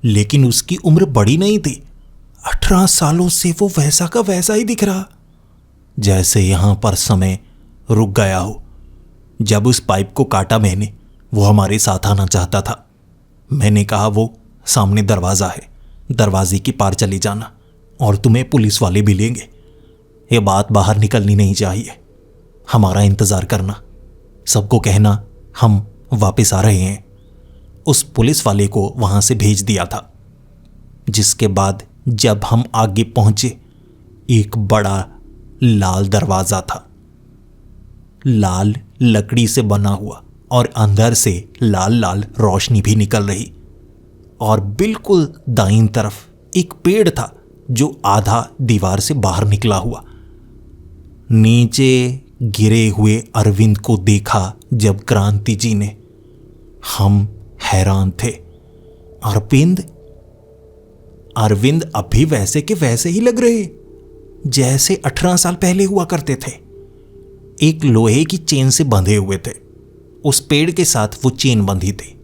लेकिन उसकी उम्र बड़ी नहीं थी। 18 सालों से वो वैसा का वैसा ही दिख रहा, जैसे यहां पर समय रुक गया हो। जब उस पाइप को काटा मैंने, वो हमारे साथ आना चाहता था। मैंने कहा वो सामने दरवाज़ा है, दरवाजे के पार चले जाना और तुम्हें पुलिस वाले भी लेंगे। ये बात बाहर निकलनी नहीं चाहिए, हमारा इंतज़ार करना, सबको कहना हम वापस आ रहे हैं। उस पुलिस वाले को वहाँ से भेज दिया था। जिसके बाद जब हम आगे पहुँचे, एक बड़ा लाल दरवाज़ा था, लाल लकड़ी से बना हुआ, और अंदर से लाल लाल रोशनी भी निकल रही। और बिल्कुल दाईं तरफ एक पेड़ था जो आधा दीवार से बाहर निकला हुआ। नीचे गिरे हुए अरविंद को देखा जब क्रांति जी ने, हम हैरान थे। अरविंद अभी वैसे के वैसे ही लग रहे, जैसे 18 साल पहले हुआ करते थे। एक लोहे की चेन से बंधे हुए थे, उस पेड़ के साथ वो चेन बंधी थी,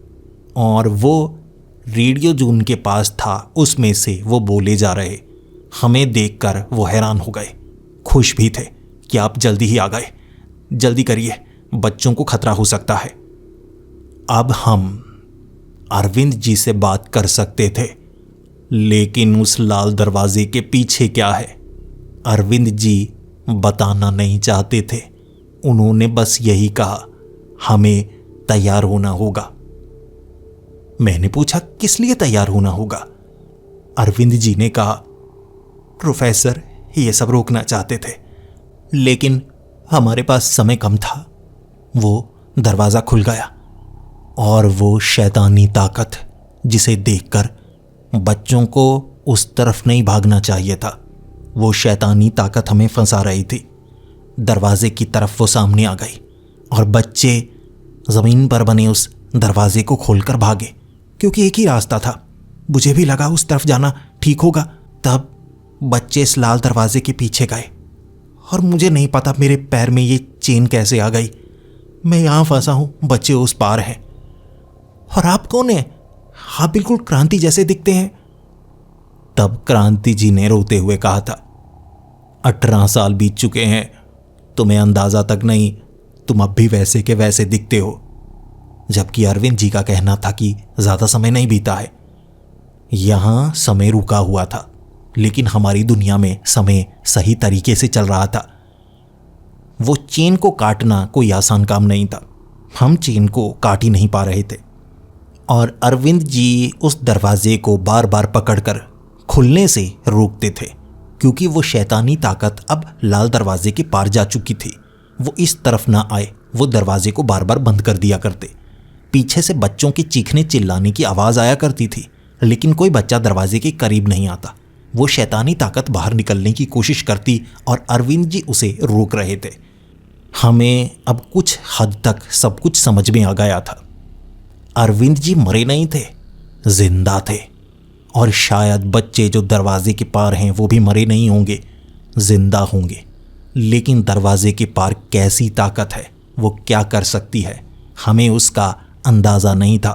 और वो रेडियो जो उनके पास था उसमें से वो बोले जा रहे। हमें देखकर वो हैरान हो गए, खुश भी थे कि आप जल्दी ही आ गए, जल्दी करिए, बच्चों को खतरा हो सकता है। अब हम अरविंद जी से बात कर सकते थे, लेकिन उस लाल दरवाजे के पीछे क्या है, अरविंद जी बताना नहीं चाहते थे। उन्होंने बस यही कहा, हमें तैयार होना होगा। मैंने पूछा, किस लिए तैयार होना होगा? अरविंद जी ने कहा, प्रोफेसर ये सब रोकना चाहते थे, लेकिन हमारे पास समय कम था। वो दरवाज़ा खुल गया, और वो शैतानी ताकत जिसे देखकर बच्चों को उस तरफ नहीं भागना चाहिए था, वो शैतानी ताकत हमें फंसा रही थी। दरवाजे की तरफ वो सामने आ गई, और बच्चे ज़मीन पर बने उस दरवाजे को खोलकर भागे, क्योंकि एक ही रास्ता था। मुझे भी लगा उस तरफ जाना ठीक होगा। तब बच्चे इस लाल दरवाजे के पीछे गए, और मुझे नहीं पता मेरे पैर में ये चेन कैसे आ गई। मैं यहाँ फंसा हूँ, बच्चे उस पार हैं। और आप कौन हैं? आप बिल्कुल क्रांति जैसे दिखते हैं। तब क्रांति जी ने रोते हुए कहा था, 18 साल बीत चुके हैं, तुम्हें अंदाज़ा तक नहीं, तुम अब भी वैसे के वैसे दिखते हो। जबकि अरविंद जी का कहना था कि ज़्यादा समय नहीं बीता है। यहाँ समय रुका हुआ था, लेकिन हमारी दुनिया में समय सही तरीके से चल रहा था। वो चेन को काटना कोई आसान काम नहीं था। हम चेन को काट ही नहीं पा रहे थे, और अरविंद जी उस दरवाजे को बार बार पकड़कर खुलने से रोकते थे, क्योंकि वो शैतानी ताकत अब लाल दरवाजे के पार जा चुकी थी। वो इस तरफ ना आए, वो दरवाजे को बार बार बंद कर दिया करते। पीछे से बच्चों के चीखने चिल्लाने की आवाज़ आया करती थी, लेकिन कोई बच्चा दरवाजे के करीब नहीं आता। वो शैतानी ताकत बाहर निकलने की कोशिश करती, और अरविंद जी उसे रोक रहे थे। हमें अब कुछ हद तक सब कुछ समझ में आ गया था। अरविंद जी मरे नहीं थे, जिंदा थे, और शायद बच्चे जो दरवाजे के पार हैं वो भी मरे नहीं होंगे, जिंदा होंगे। लेकिन दरवाजे के पार कैसी ताकत है, वो क्या कर सकती है, हमें उसका अंदाज़ा नहीं था।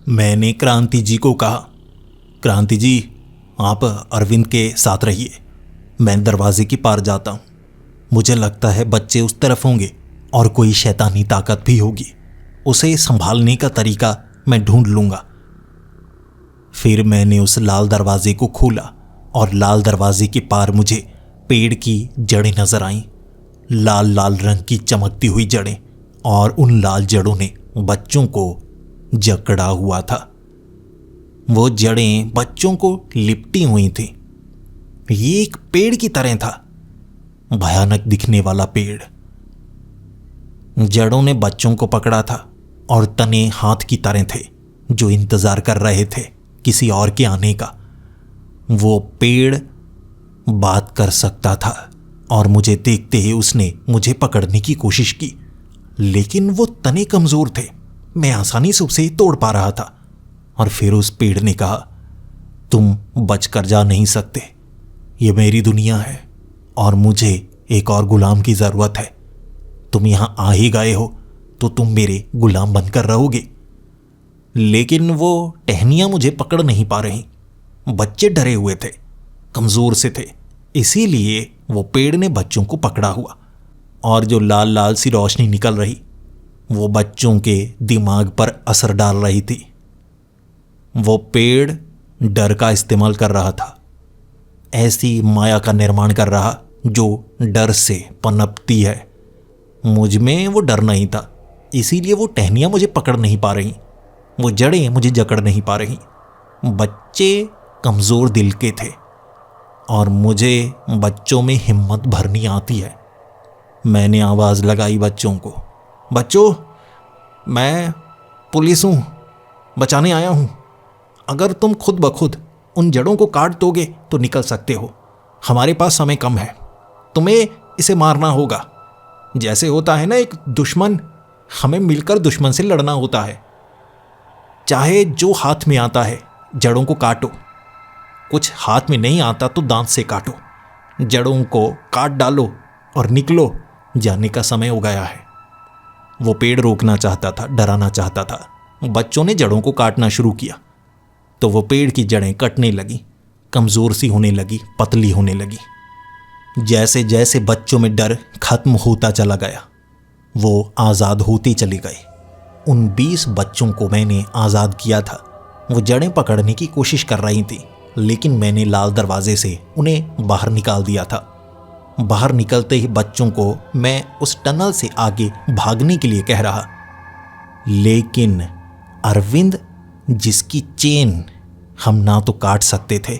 मैंने क्रांति जी को कहा, क्रांति जी आप अरविंद के साथ रहिए, मैं दरवाजे के पार जाता हूँ। मुझे लगता है बच्चे उस तरफ होंगे, और कोई शैतानी ताकत भी होगी। उसे संभालने का तरीका मैं ढूंढ लूँगा। फिर मैंने उस लाल दरवाजे को खोला, और लाल दरवाजे के पार मुझे पेड़ की जड़ें नजर आईं, लाल लाल रंग की चमकती हुई जड़ें, और उन लाल जड़ों ने बच्चों को जकड़ा हुआ था। वो जड़ें बच्चों को लिपटी हुई थीं। ये एक पेड़ की तरह था, भयानक दिखने वाला पेड़। जड़ों ने बच्चों को पकड़ा था, और तने हाथ की तरह थे जो इंतजार कर रहे थे किसी और के आने का। वो पेड़ बात कर सकता था, और मुझे देखते ही उसने मुझे पकड़ने की कोशिश की, लेकिन वो तने कमजोर थे, मैं आसानी से उसे तोड़ पा रहा था। और फिर उस पेड़ ने कहा, तुम बच कर जा नहीं सकते, ये मेरी दुनिया है और मुझे एक और गुलाम की ज़रूरत है। तुम यहाँ आ ही गए हो तो तुम मेरे गुलाम बनकर रहोगे। लेकिन वो टहनियाँ मुझे पकड़ नहीं पा रही। बच्चे डरे हुए थे, कमज़ोर से थे, इसीलिए वो पेड़ ने बच्चों को पकड़ा हुआ, और जो लाल लाल सी रोशनी निकल रही वो बच्चों के दिमाग पर असर डाल रही थी। वो पेड़ डर का इस्तेमाल कर रहा था, ऐसी माया का निर्माण कर रहा जो डर से पनपती है। मुझ में वो डर नहीं था, इसीलिए वो टहनियाँ मुझे पकड़ नहीं पा रही, वो जड़ें मुझे जकड़ नहीं पा रही। बच्चे कमज़ोर दिल के थे और मुझे बच्चों में हिम्मत भरनी आती है। मैंने आवाज़ लगाई बच्चों को, बच्चों, मैं पुलिस हूँ, बचाने आया हूँ। अगर तुम खुद ब खुद उन जड़ों को काट दोगे तो निकल सकते हो। हमारे पास समय कम है, तुम्हें इसे मारना होगा। जैसे होता है ना एक दुश्मन, हमें मिलकर दुश्मन से लड़ना होता है। चाहे जो हाथ में आता है जड़ों को काटो, कुछ हाथ में नहीं आता तो दांत से काटो, जड़ों को काट डालो और निकलो, जाने का समय हो गया है। वो पेड़ रोकना चाहता था, डराना चाहता था। बच्चों ने जड़ों को काटना शुरू किया तो वो पेड़ की जड़ें कटने लगी, कमज़ोर सी होने लगी, पतली होने लगी। जैसे जैसे बच्चों में डर खत्म होता चला गया वो आज़ाद होते चले गए। उन 20 बच्चों को मैंने आज़ाद किया था। वो जड़ें पकड़ने की कोशिश कर रही थी, लेकिन मैंने लाल दरवाजे से उन्हें बाहर निकाल दिया था। बाहर निकलते ही बच्चों को मैं उस टनल से आगे भागने के लिए कह रहा, लेकिन अरविंद, जिसकी चेन हम ना तो काट सकते थे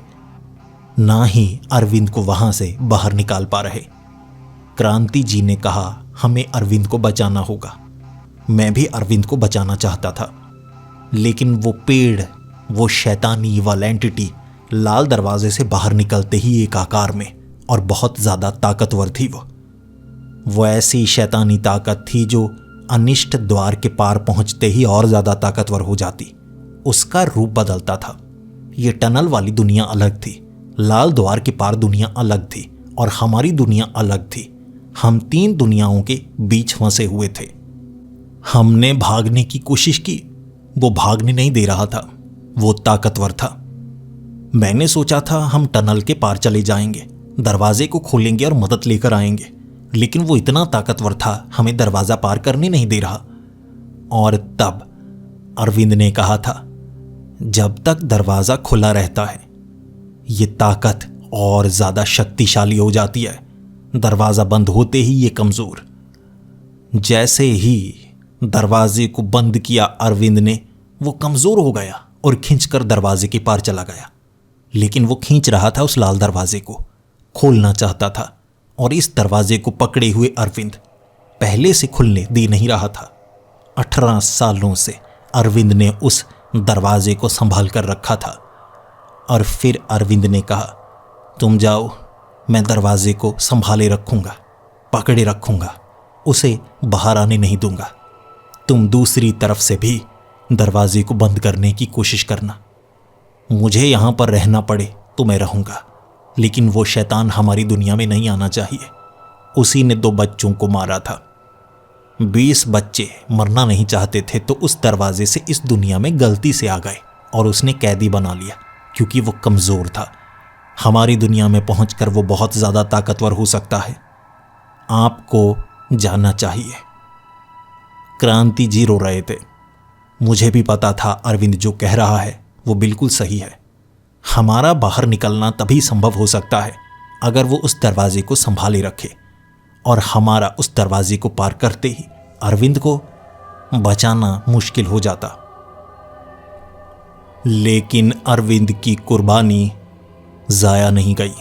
ना ही अरविंद को वहां से बाहर निकाल पा रहे। क्रांति जी ने कहा हमें अरविंद को बचाना होगा। मैं भी अरविंद को बचाना चाहता था, लेकिन वो पेड़, वो शैतानी वाला एंटिटी लाल दरवाजे से बाहर निकलते ही एक आकार में और बहुत ज़्यादा ताकतवर थी। वो ऐसी शैतानी ताकत थी जो अनिष्ट द्वार के पार पहुंचते ही और ज़्यादा ताकतवर हो जाती। उसका रूप बदलता था। ये टनल वाली दुनिया अलग थी, लाल द्वार के पार दुनिया अलग थी और हमारी दुनिया अलग थी। हम 3 दुनियाओं के बीच फंसे हुए थे। हमने भागने की कोशिश की, वो भागने नहीं दे रहा था, वो ताकतवर था। मैंने सोचा था हम टनल के पार चले जाएंगे, दरवाजे को खोलेंगे और मदद लेकर आएंगे, लेकिन वो इतना ताकतवर था हमें दरवाज़ा पार करने नहीं दे रहा। और तब अरविंद ने कहा था, जब तक दरवाज़ा खुला रहता है ये ताकत और ज़्यादा शक्तिशाली हो जाती है, दरवाज़ा बंद होते ही ये कमज़ोर। जैसे ही दरवाजे को बंद किया अरविंद ने, वो कमज़ोर हो गया और खींचकर दरवाजे के पार चला गया। लेकिन वो खींच रहा था उस लाल दरवाजे को, खोलना चाहता था, और इस दरवाजे को पकड़े हुए अरविंद पहले से खुलने दे नहीं रहा था। 18 सालों से अरविंद ने उस दरवाजे को संभाल कर रखा था। और फिर अरविंद ने कहा, तुम जाओ, मैं दरवाजे को संभाले रखूँगा, पकड़े रखूँगा, उसे बाहर आने नहीं दूंगा। तुम दूसरी तरफ से भी दरवाजे को बंद करने की कोशिश करना। मुझे यहाँ पर रहना पड़े तो मैं रहूँगा, लेकिन वो शैतान हमारी दुनिया में नहीं आना चाहिए। उसी ने 2 बच्चों को मारा था। 20 बच्चे मरना नहीं चाहते थे तो उस दरवाजे से इस दुनिया में गलती से आ गए और उसने कैदी बना लिया, क्योंकि वो कमज़ोर था। हमारी दुनिया में पहुंचकर वो बहुत ज़्यादा ताकतवर हो सकता है। आपको जानना चाहिए। क्रांति जी रो रहे थे। मुझे भी पता था अरविंद जो कह रहा है वो बिल्कुल सही है। हमारा बाहर निकलना तभी संभव हो सकता है अगर वो उस दरवाजे को संभाले रखे, और हमारा उस दरवाजे को पार करते ही अरविंद को बचाना मुश्किल हो जाता। लेकिन अरविंद की कुर्बानी ज़ाया नहीं गई।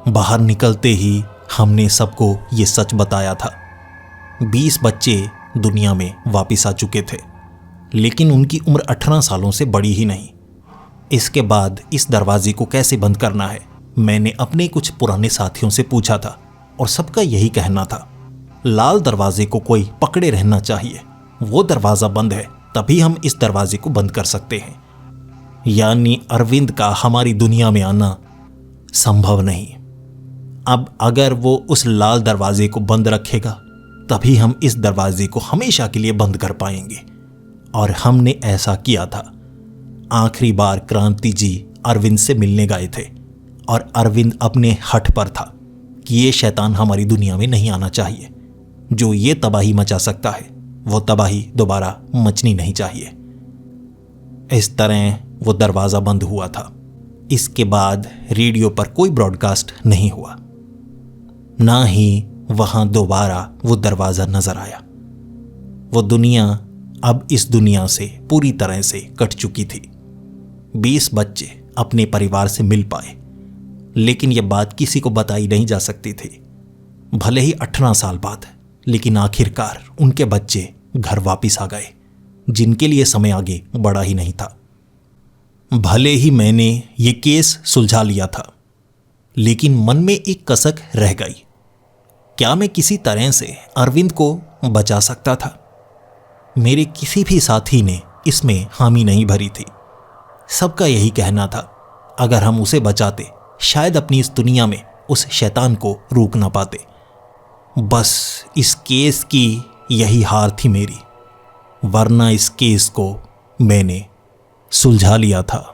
बाहर निकलते ही हमने सबको ये सच बताया था। 20 बच्चे दुनिया में वापस आ चुके थे, लेकिन उनकी उम्र 18 सालों से बड़ी ही नहीं। इसके बाद इस दरवाजे को कैसे बंद करना है, मैंने अपने कुछ पुराने साथियों से पूछा था और सबका यही कहना था, लाल दरवाजे को कोई पकड़े रहना चाहिए। वो दरवाज़ा बंद है तभी हम इस दरवाजे को बंद कर सकते हैं। यानी अरविंद का हमारी दुनिया में आना संभव नहीं। अब अगर वो उस लाल दरवाजे को बंद रखेगा तभी हम इस दरवाजे को हमेशा के लिए बंद कर पाएंगे। और हमने ऐसा किया था। आखिरी बार क्रांति जी अरविंद से मिलने गए थे और अरविंद अपने हठ पर था कि ये शैतान हमारी दुनिया में नहीं आना चाहिए। जो ये तबाही मचा सकता है वो तबाही दोबारा मचनी नहीं चाहिए। इस तरह वो दरवाज़ा बंद हुआ था। इसके बाद रेडियो पर कोई ब्रॉडकास्ट नहीं हुआ, ना ही वहाँ दोबारा वो दरवाज़ा नज़र आया। वो दुनिया अब इस दुनिया से पूरी तरह से कट चुकी थी। 20 बच्चे अपने परिवार से मिल पाए, लेकिन यह बात किसी को बताई नहीं जा सकती थी। भले ही 18 साल बाद, लेकिन आखिरकार उनके बच्चे घर वापस आ गए, जिनके लिए समय आगे बढ़ा ही नहीं था। भले ही मैंने ये केस सुलझा लिया था, लेकिन मन में एक कसक रह गई। क्या मैं किसी तरह से अरविंद को बचा सकता था? मेरे किसी भी साथी ने इसमें हामी नहीं भरी थी। सबका यही कहना था, अगर हम उसे बचाते शायद अपनी इस दुनिया में उस शैतान को रोक ना पाते। बस इस केस की यही हार थी मेरी, वरना इस केस को मैंने सुलझा लिया था।